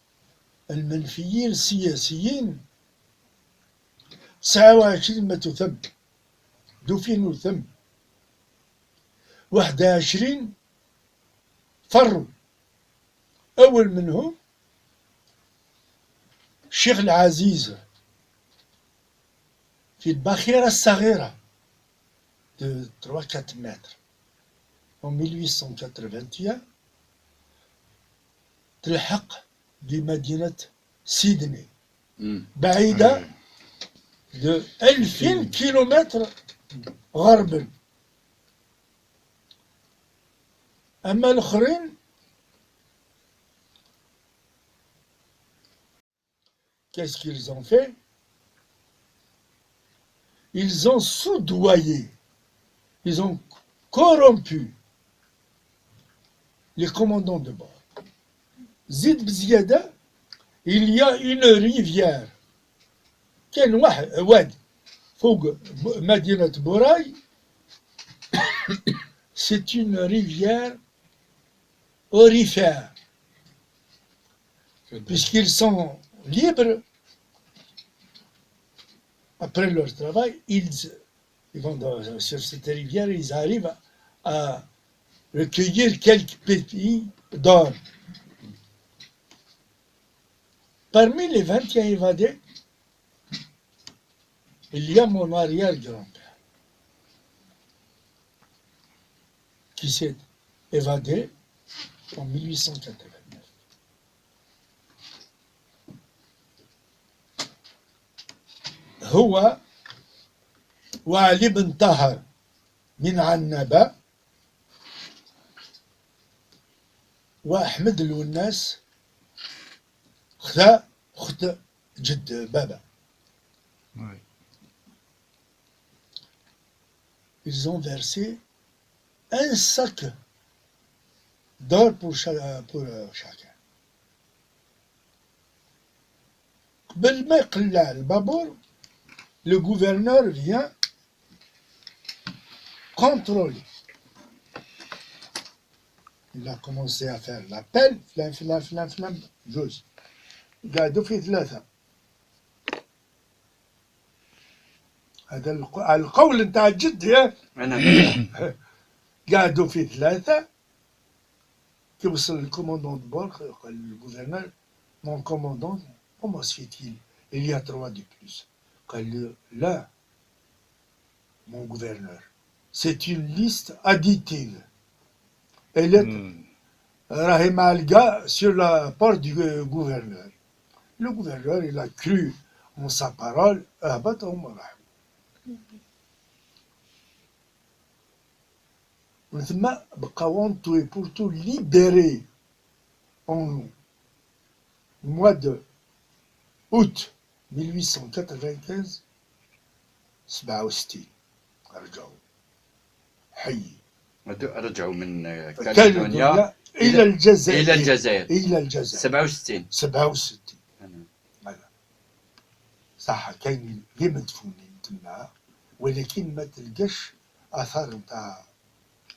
المنفيين السياسيين 29 ما تثم دفنوا ثم 21 فروا. أول منهم الشيخ العزيز في الباخرة الصغيرة de 3-4 mètres en 1881 تلحق بمدينة سيدني بعيدة de 2000 كيلومتر غربا. أما الآخرين qu'est-ce qu'ils ont fait? Ils ont soudoyé, ils ont corrompu les commandants de bord. زيد بزيادة, il y a une rivière كان واد فوق مدينة بوراي. C'est une rivière aurifère puisqu'ils sont libres après leur travail, ils vont sur cette rivière, ils arrivent à recueillir quelques pépilles d'or. Parmi les 21 évadés, il y a mon arrière-grand-père qui s'est évadé en 1889. هو وعلي بن طاهر من عنابة وأحمد الوناس خذا أخت جد بابا. Oui. Ils ont versé un sac d'or pour chacun. قبل ما يقلع البابور, le gouverneur vient contrôler. Il a commencé à faire l'appel, فلان فلان فلان فلان جوز. قعدوا في 3. هذا القول نتاع الجد يا قعدوا في 3. كي وصل الكوموندون دو بور قال الجوفرنور mon commandant, comment se fait-il? Il y a 3 de plus. Là, mon gouverneur, c'est une liste additive. راهي معلقة sur la porte du gouverneur. Le gouverneur, il a cru en sa parole, هبطهم وراحوا. من ثم بقاو tout et pour tout libéré en mois de août 1895 67 رجعوا حي رجعوا من كاليدونيا كاليدونيا إلى الجزائر إلى الجزائر إلى الجزائر 67. 67 صح كاين اللي مدفونين تما ولكن ما تلقاش اثار نتاع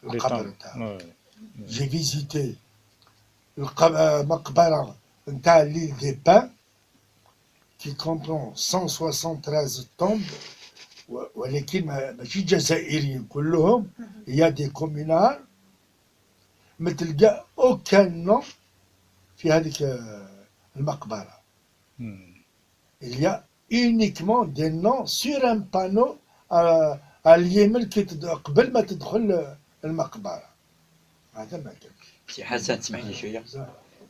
القبر نتاعو. جي فيزيتي مقبره نتاع ليل دي بان كي كومبرون 173 تومب ولكن ماشي جزائريين كلهم، هي دي كومينال ما تلقى اوكان نو في هذيك المقبره. Il y a uniquement des noms sur un panneau à اليمين قبل ما تدخل المقبرة. هذا ما كان. سي حسن تسمح لي شويه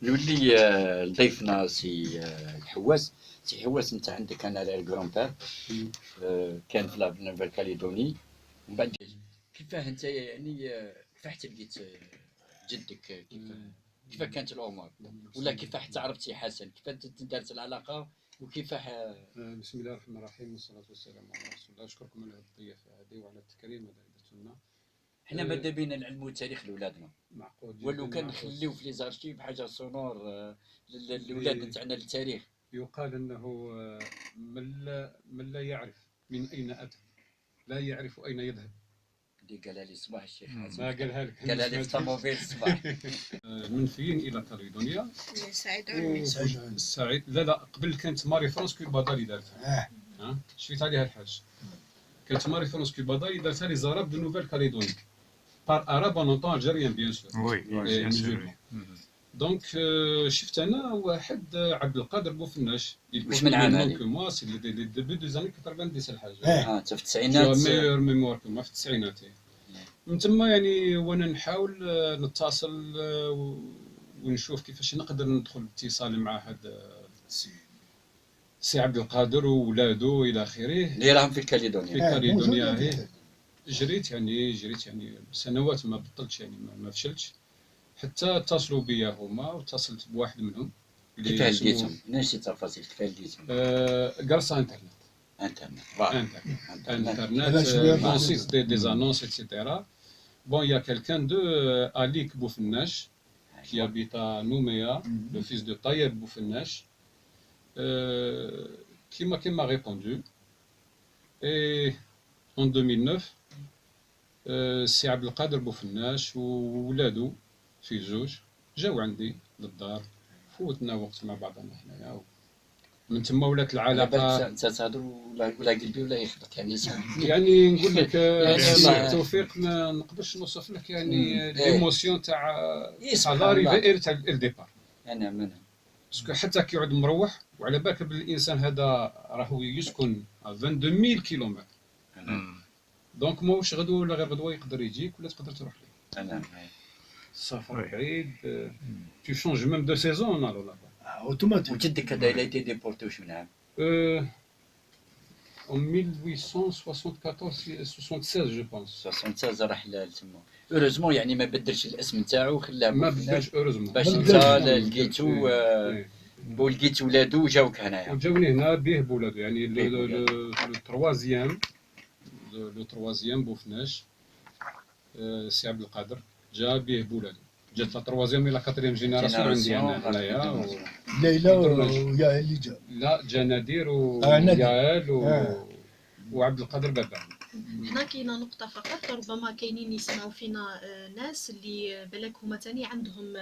نولي لضيفنا سي الحواس. سي حواس انت عندك انا الكرون بير كان في نوفل كاليدوني ومن بعد كيفاه انت يعني كيفاه تلقيت جدك كيفاه كانت الامور ولا كيفاه تعرفتي حسن كيفاه دارت العلاقه وكيفاه بسم الله الرحمن الرحيم والصلاة والسلام على رسول الله. أشكركم على هذه الضيافة هذه وعلى التكريم هذا اللي درتو لنا. حنا ماذا بينا نعلموا التاريخ لولادنا معقول ولو كان نخليو في لي زارشيف حاجه سونور للولاد تاعنا للتاريخ. يقال أنه من لا يعرف من أين أتى لا يعرف أين يذهب. اللي قالها لي الصباح الشيخ حسن ما قالها لك قالها لي في الطوموبيل الصباح. منفيين إلى كاليدونيا. سعيد علوي سعيد لا قبل كانت ماري فرانس كوبادا اللي دارتها. شفت عليها الحاج. كانت ماري فرانس كوبادا اللي دارتها لي زاراب دو نوفيل كاليدوني بار اراب ان اونتون الجيريان بيان سور. وي دونك شفت انا واحد عبد القادر بوفناش واش من عام هذه؟ موا سي لي ديبي دو زاني 90 الحاجه. انت في التسعينات ميور ميموار كما في التسعينات. من تما يعني وانا نحاول نتصل ونشوف كيفاش نقدر ندخل باتصال مع هذا سي عبد القادر وولادو الى اخره اللي راهم في كاليدونيا. في كاليدونيا هي جريت يعني سنوات ما بطلتش يعني ما فشلتش حتى اتصلوا بيا هما واتصلت بواحد منهم. كيفاه لقيتهم؟ ناشي تفاصيل كيفاه لقيتهم؟ قرص انترنت bon site des annonces, etc. Bon, il y a quelqu'un de Alik Boufenach qui habite à Nouméa, le fils de Tayeb Boufenach, qui m'a répondu. Et en 2009, c'est Abdelkader Boufenach وولادو في زوج جاو عندي للدار فوتنا وقت مع بعضنا حنايا من تما ولات العلاقه. انت تهضر ولا قلبي ولا يخبط يعني نقول لك توفيق ما نقدرش نوصف لك يعني الايموسيون تاع لاريفي تاع الديبار. انا باسكو حتى كي يعود مروح وعلى بالك بالانسان هذا راهو يسكن 22000 كيلومتر دونك ماهوش غدوه ولا غير غدوه يقدر يجيك ولا تقدر تروح ليه. انا السفر بعيد tu changes même de saison alors là. اوتوماتيك. وجدك هذا الى تي ديبورتي واش من عام؟ en 1874 76 جو بونس. 76 راح لتما. اوروزمون يعني ما بدلش الاسم نتاعو خلاه ما بدلش اوروزمون باش انت لقيتو ولقيت ولادو جاوك هنايا. وجاوني هنا به بولادو يعني لو تروازيام بوفناش سي عبد القادر جا به بولادو. جات لا تروازيام الى كاتريام جينيراسيون عندي انا هنايا. ليلى ويا اللي جا. لا جا نادر وياال وعبد القادر بابا. هنا كاينه نقطه فقط ربما كاينين يسمعوا فينا ناس اللي بالك هما تاني عندهم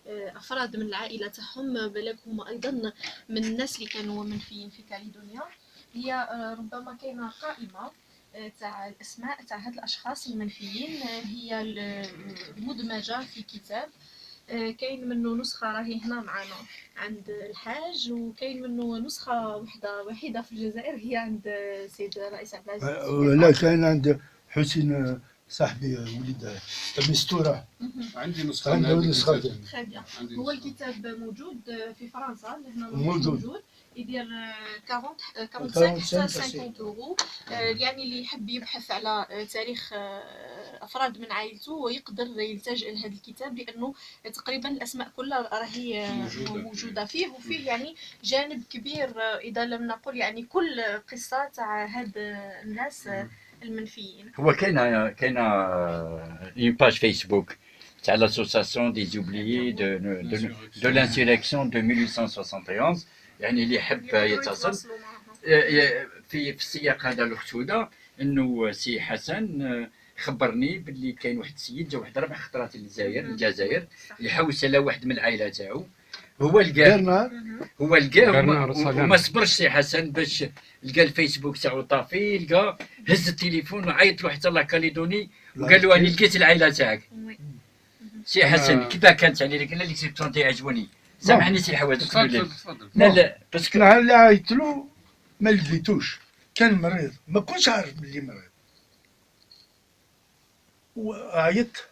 افراد من العائله تاعهم بالك هما ايضا من الناس اللي كانوا منفيين في كاليدونيا. هي ربما كاينه قائمه تاع الاسماء تاع هاد الاشخاص المنفيين هي مدمجه في كتاب. كاين منه نسخه راهي هنا معنا عند الحاج وكاين منه نسخه وحيده في الجزائر هي عند سيد الرئيس عبد العزيز. لا كاين عند حسين صاحبي وليد مستورة عندي نسخة عنده من هذا نسخة الكتاب. تري بيان. عندي هو نسخة. الكتاب موجود في فرنسا لهنا موجود. يدير 40 45 45 حتى 50 اورو. يعني اللي يحب يبحث على تاريخ افراد من عائلته يقدر يلتجئ لهذا الكتاب لانه تقريبا الاسماء كلها راهي موجوده فيه، وفيه يعني جانب كبير اذا لم نقل يعني كل قصه تاع هاد الناس المنفيين. هو كاين اون باج فيسبوك تاع لاسوساسيون دي زوبليي دو لانسيركسيون دو 1871. يعني اللي يحب يتصل في السياق هذا الاخت هدى انه سي حسن خبرني باللي كاين واحد السيد جا واحد 4 خطرات للجزائر يحوس على واحد من العائله تاعو، هو لقاه برنار وما صبرش سي حسن باش لقى الفيسبوك تاعو طافي، لقى هز التليفون وعيط له حتى لا كاليدوني وقال له راني لقيت العائله تاعك. سي حسن كيفاه كانت يعني لك اللي كنت عجبوني سامحني سي حواس تفضل تفضل. لا باسكو نهار اللي عيطت له ما لقيتوش، كان مريض ما كنتش عارف بلي مريض، وعيطت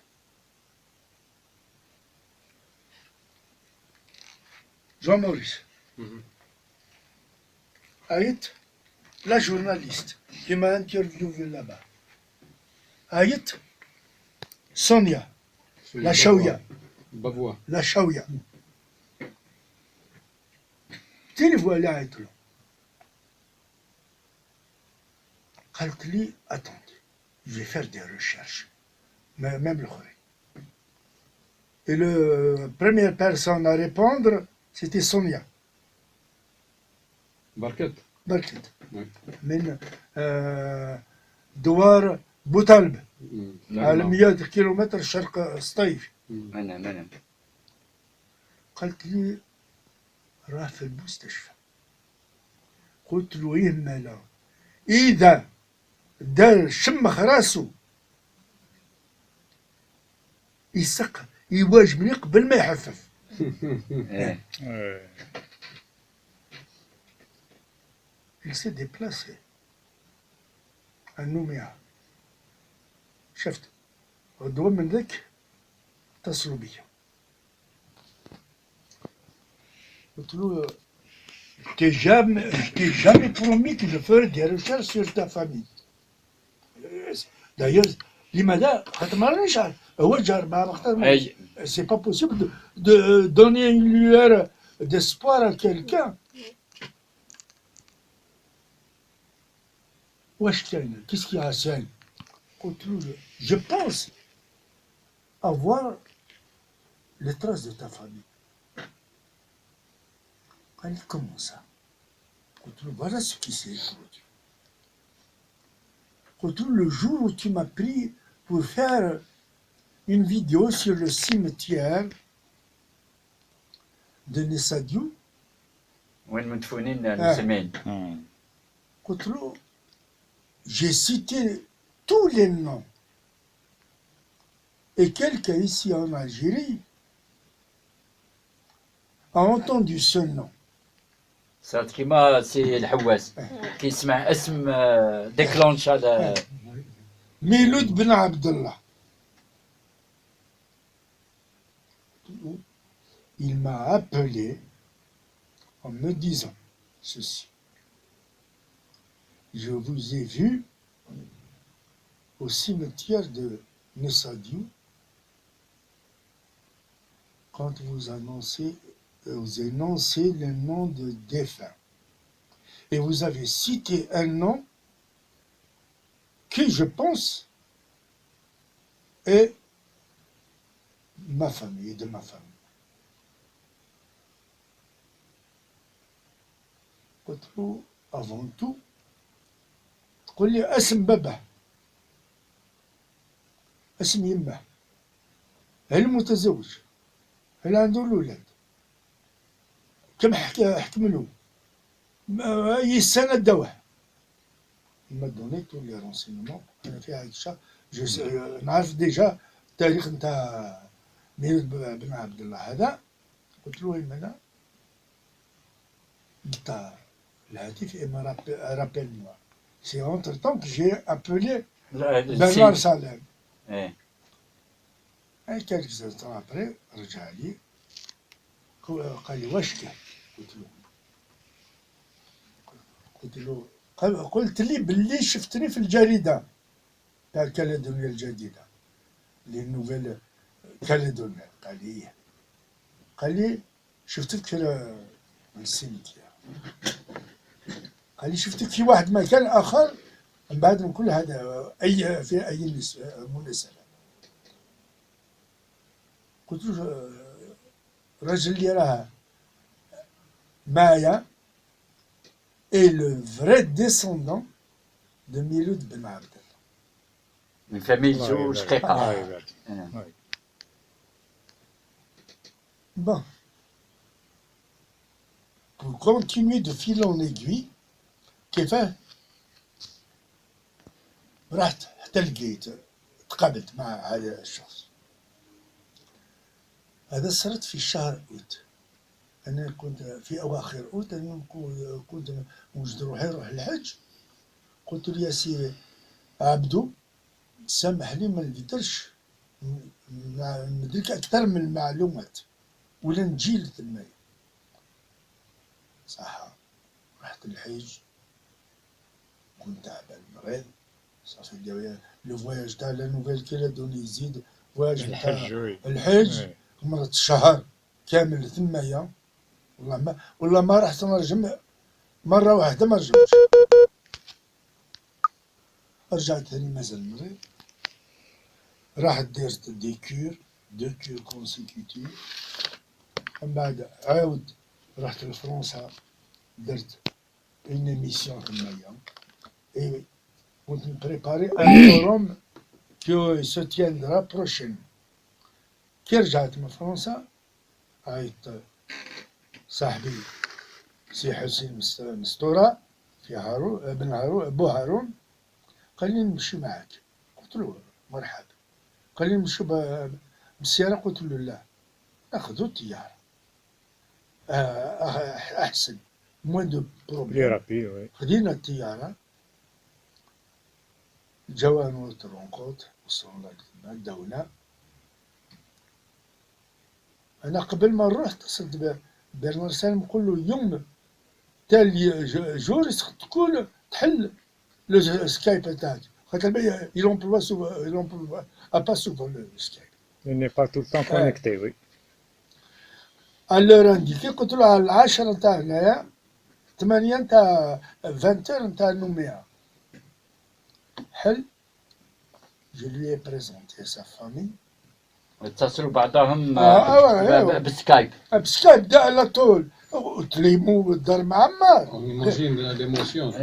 جون موريس، عيطت لا جورناليست كيما انترفيو لابا، عيطت سونيا لا شويه بافوا. لا شويه تليفون اللي عيطت له قالت لي اتوندي جو فير دي ريشيرش ميم الاخرين. Et le première personne à répondre, c'était Sonia بركت. بركت Oui. من دوار بوطلب على 100 كيلومتر شرق سطيف. انا قالت لي راه في المستشفى. قلت له ايه مالا؟ اذا دار شمخ راسو يسق يواجبني قبل ما يحفف. Il s'est déplacé à Nouméa. شفت غدوة من ذاك اتصلوا بيا قلت له je t'ai jamais promis que je ferais des recherches sur ta famille. D'ailleurs لماذا؟ خاطر ما رانيش عارف هو جار ما اختار. C'est pas possible de donner une lueur d'espoir à quelqu'un. واش كاين؟ Qu'est-ce qu'il y a Hassan? قلت له je pense avoir les traces de ta famille. قال لي comment ça? قلت له voilà ce qui s'est produit. قلت له le jour où tu m'as pris pour faire une vidéo sur le cimetière de Nessadiou. وين مدفونين المسلمين. قلت له j'ai cité tous les noms. Et quelqu'un ici en Algérie a entendu ce nom. صارت كيما سي الحواس كيسمع اسم ديكلونش هذا. ميلود بن عبد الله. Il m'a appelé en me disant ceci. Je vous ai vu au cimetière de Nessadiou quand vous énoncez le nom de défunt. Et vous avez cité un nom qui, je pense, est ma famille, de ma famille. قلت له avant tout تقول لي اسم باباه اسم يمه هل متزوج هل عنده الولاد كم حكم له اي سنه دواه. Il m'a donné tous les renseignements. انا في عائشه نعرف ديجا التاريخ نتاع ميلود بن عبد الله هذا. قلت له وين انا نتاع الهاتف rappelle-moi. C'est entre-temps que j'ai appelé Bernard Salem. ايه اي كالكس انستون ابري رجع لي قال لي واش كان؟ قلت لي باللي شفتني في الجريدة تاع كاليدونيا الجديدة لي نوفيل كاليدونيا. قال لي شفتك في السيمتير، قال لي شفتك في واحد مكان آخر من بعد من كل هذا في أي مناسبة. قلت له الرجل اللي راه معايا est le vrai descendant de ميلود بن عبد الله. من فاميل الله زو يبارك. شقيقة. الله يبارك. إيه. Bon, pour continuer de fil en aiguille كيفاه رحت حتى لقيت تقابلت مع هذا الشخص. هذا صارت في شهر أوت. أنا كنت في أواخر أوت، أنا كنت موجد روحي نروح الحج. قلت له يا سي عبدو سامح لي ما نقدرش نديك أكثر من المعلومات ولا نجي لتمايا. صح رحت الحج، كنت تعبان مريض صافي داوية لو فواياج تاع لا نوفيل كاليدوني يزيد فواياج تاع الحج وي. الحج وي. مرت شهر كامل ثمايا. والله ما رحت نرجم مرة واحدة، ما رجعتش. رجعت ثاني مازال مريض، راحت دارت دو كور كونسيكوتيف. من بعد عاود رحت لفرنسا درت اون ايميسيون تمايا اي كنت مبريباري ان فوروم كو سو تياندرا بروشين. كي رجعت من فرنسا عيطت صاحبي سي حسين مستورة في هارون بن هارون بو هارون، قال لي نمشي معاك. قلت له مرحبا. قال لي نمشي بالسيارة. قلت له لا، ناخذ الطيارة أحسن، موان دو بلي بروبليم. رابي وي. خدينا الطيارة، جاونا نوت رونكوت، وصلنا الدولة. أنا قبل ما نروح اتصلت برنار سالم نقول له يوم تالي جور تكون تحل لو سكايب تاعك، خاطر يلومبلوا با سوفون لو سكايب. Il n'est pas tout le temps connecté, oui. الور انديكي قلت له على 10 نتاع هنايا 8 نتاع 20 نتاع نوميا. حل. جو لوي بريزونتي سا فامي. اتصلوا بعضهم بسكايب. بسكايب دا على طول. قلت لي مو بالدار معمر. ايماجين ليموسيون.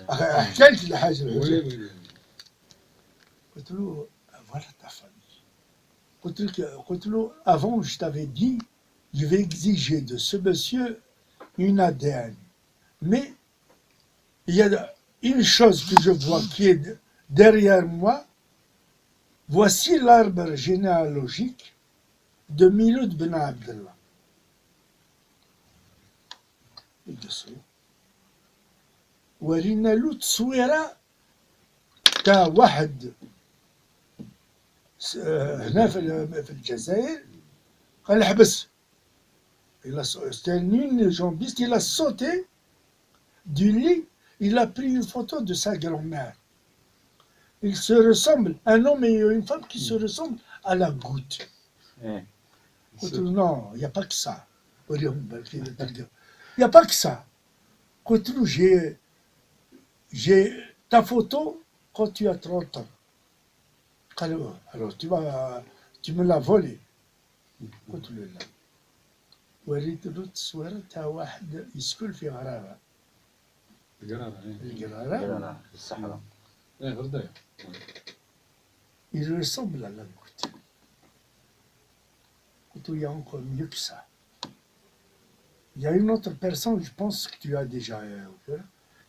حكيت لي حاجه. وي وي. قلت له فوالا تا فامي. قلت له avant je t'avais dit je vais exiger de ce monsieur une ADN, mais il y a une chose que je vois qui est derrière moi. Voici l'arbre généalogique de Miloud Ben Abdallah. يدسو ورينا له تصويرة تاع واحد هنا في الجزائر. قال حبس. C'était une jambiste, il a sauté du lit, il a pris une photo de sa grand-mère. Ils se ressemblent, un homme et une femme qui se ressemblent à la goutte. Non, il n'y a pas que ça. Il n'y a pas que ça. J'ai ta photo quand tu as 30 ans. Alors tu me l'as volé. قلت له لا. وريت له التصوير تاع واحد يسكن في غرارة. القرارة في الصحراء. غرداية. Il ressemble à la goutte. قلت له il y a encore mieux que ça. Il y a une autre personne, je pense que tu as déjà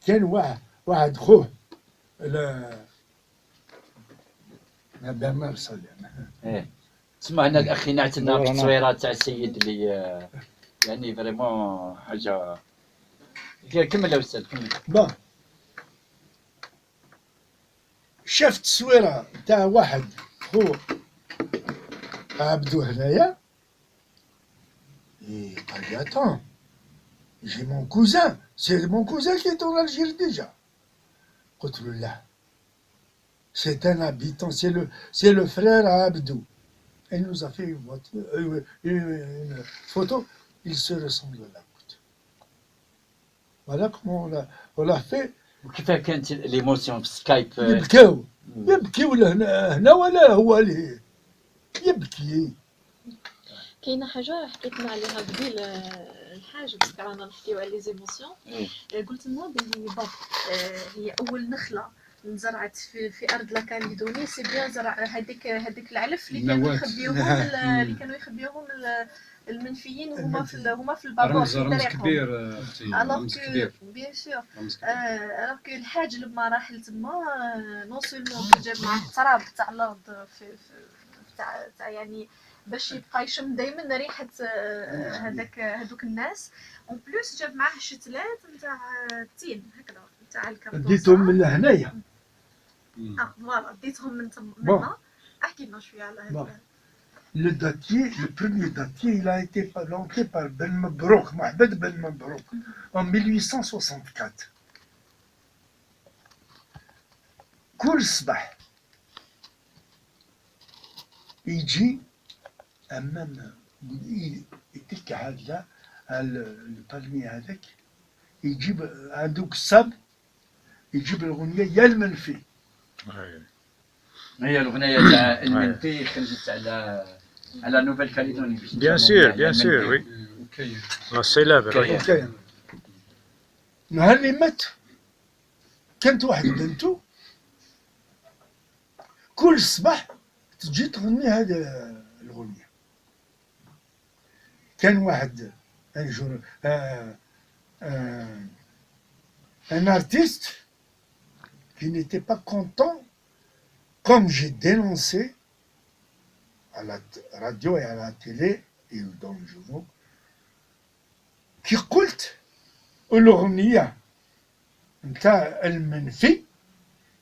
كان واحد خوه برنار سالم. تسمع هنا الاخي نعتنا بالتصويرات تاع السيد اللي يعني فريمون حاجه. كمل يا استاذ كمل. بون شفت تصويره تاع واحد خو عبدو هنايا قال لي attends, j'ai mon cousin, c'est mon cousin qui est en Algérie déjà. قلت له لا, c'est un habitant, c'est le frère à Abdou. Elle nous a fait une photo, ils se ressemblent là. Voilà comment on l'a fait. وكيف كانت ليموسيون في سكايب؟ يبكي ولا هنا ولا هو اللي يبكي. كاينه حاجه حكيتنا عليها قبيل الحاج باسكو رانا نحكيو على لي زيموسيون. قلت لنا بلي بون هي اول نخله نزرعت في ارض لا كاليدوني سي بيان زرع هذيك العلف اللي كانوا يخبيوهم المنفيين وهما في البابور في رمز طريقهم. كبير رمز كبير بيان سور. الوغ كو الحاج لما راح لتما نون سولمون جاب معاه التراب تاع الارض في تاع يعني باش يبقى يشم دائما ريحه هذوك الناس. اون بلوس جاب معاه الشتلات نتاع التين هكذا نتاع الكرتون. ديتهم من هنايا. فوالا ديتهم من تما. احكي لنا شويه على هذا. Le datier, le premier datier, il a été planté par Ben Mabrouk, Mohamed Ben Mabrouk, en 1864. كل صباح يجي أمام تلك هذا البالمي هذاك يجيب عنده كساب يجيب الأغنية يا المنفي. هي الأغنية تاع المنفي خرجت على نوفيل كاليدوني. Bien sûr, oui. La célèbre. نهار اللي مات كانت واحد بنته كل صباح تجي تغني هذه الأغنية. كان واحد un artiste qui n'était pas content, comme j'ai dénoncé à la radio et à la télé et dans les journaux, qui قلت الأغنية نتاع المنفي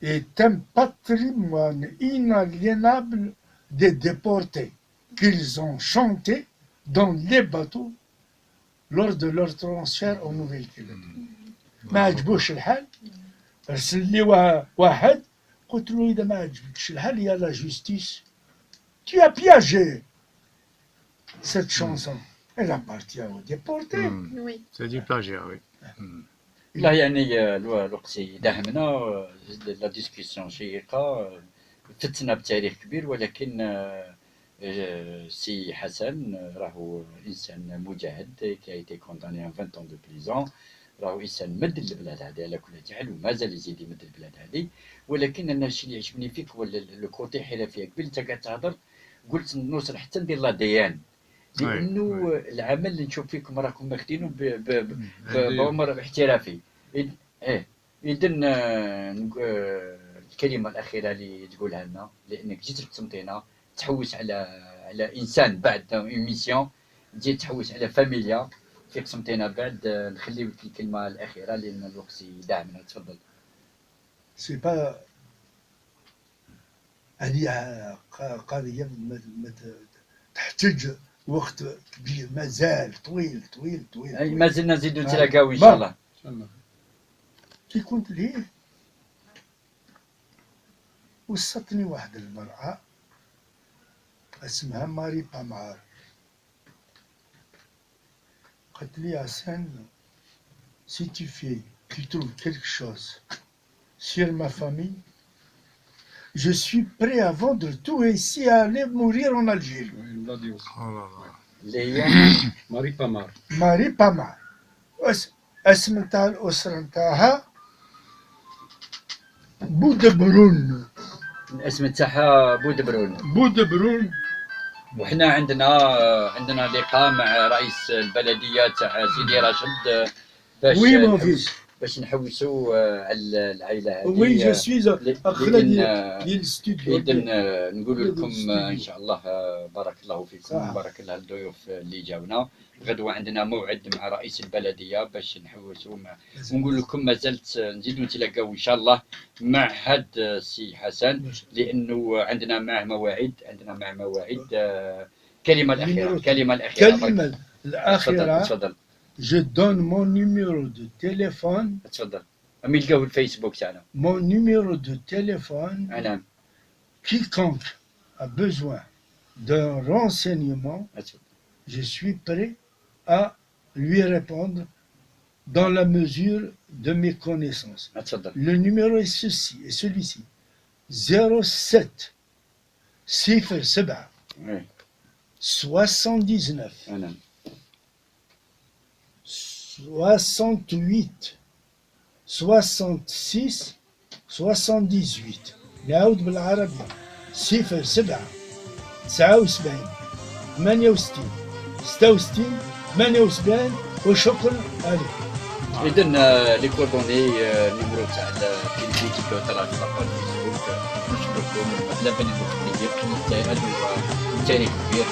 est un patrimoine inaliénable des déportés qu'ils ont chanté dans les bateaux lors de leur transfert en Nouvelle-Calédonie. ما عجبوش الحال ارسل لي واحد قلت له إذا ما عجبكش الحال يا لا جوستيس tu as piégé cette chanson. Elle appartient aux déportés. Oui. C'est du plagiat, oui. لا يعني الوقت يداهمنا لا ديسكسيون شيقة فتنا بتاريخ كبير ولكن سي حسن راهو انسان مجاهد كي ايتي كونداني ان 20 ans de prison. راهو انسان مد البلاد هذه على كل حال ومازال يزيد يمد البلاد هذه. ولكن انا الشيء اللي عجبني فيك هو لو كوتي حرفيه. قبل انت قاعد تهضر قلت نوصل حتى ندير لا ديان لانه العمل اللي نشوف فيكم راكم ماخذينه بامر احترافي. اذن الكلمه الاخيره اللي تقولها لنا لانك جيت لقسنطينه تحوس على انسان بعد ميسيون تجي تحوس على فاميليا في قسنطينه بعد. نخلي لك الكلمه الاخيره لان الوقت يدعمنا. تفضل. سي با هذه قضيه تحتاج وقت كبير مازال طويل. ما زلنا نزيدو نتلاقاو ان شاء الله. كي كنت ليه وصلتني واحد المرأة اسمها ماري بامار. قالت لي حسن si tu trouves quelque chose sur ma famille, je suis prêt à vendre tout ici et à aller mourir en Algérie. ماري بامار. ماري بامار اسم تاع الأسرة نتاعها بودبرون. الاسم تاعها بودبرون. وحنا عندنا لقاء مع رئيس البلديه تاع سيدي راشد باش وي مون فيس باش نحوسوا على العائله هذه. وي جو سوي اخلا لأن ديال الاستوديو. اذا نقول لكم ان شاء الله بارك الله فيكم، صح. بارك الله الضيوف اللي جاونا. غدوه عندنا موعد مع رئيس البلديه باش نحوسوا ونقول لكم مازالت نزيدوا نتلاقاو ان شاء الله مع هاد السي حسن، لانه عندنا معه مواعيد، كلمه الاخيره. الكلمة الأخيرة. تفضل. Je donne mon numéro de téléphone. تفضل. أم يلقاو الفيسبوك تاعنا. Mon numéro de téléphone. نعم. Quiconque a besoin d'un renseignement, je suis prêt à lui répondre dans la mesure de mes connaissances. Le numéro est celui-ci. 07 07 79 68 66 78. نعاود بالعربية 07 79 68 66 78. وشكرا عليكم. إذا لي كوردوني النيميرو تاع الكلينيك ترى في صفحة الفيسبوك. نشكركم على بالي التقنية كنت وتاريخ كبير.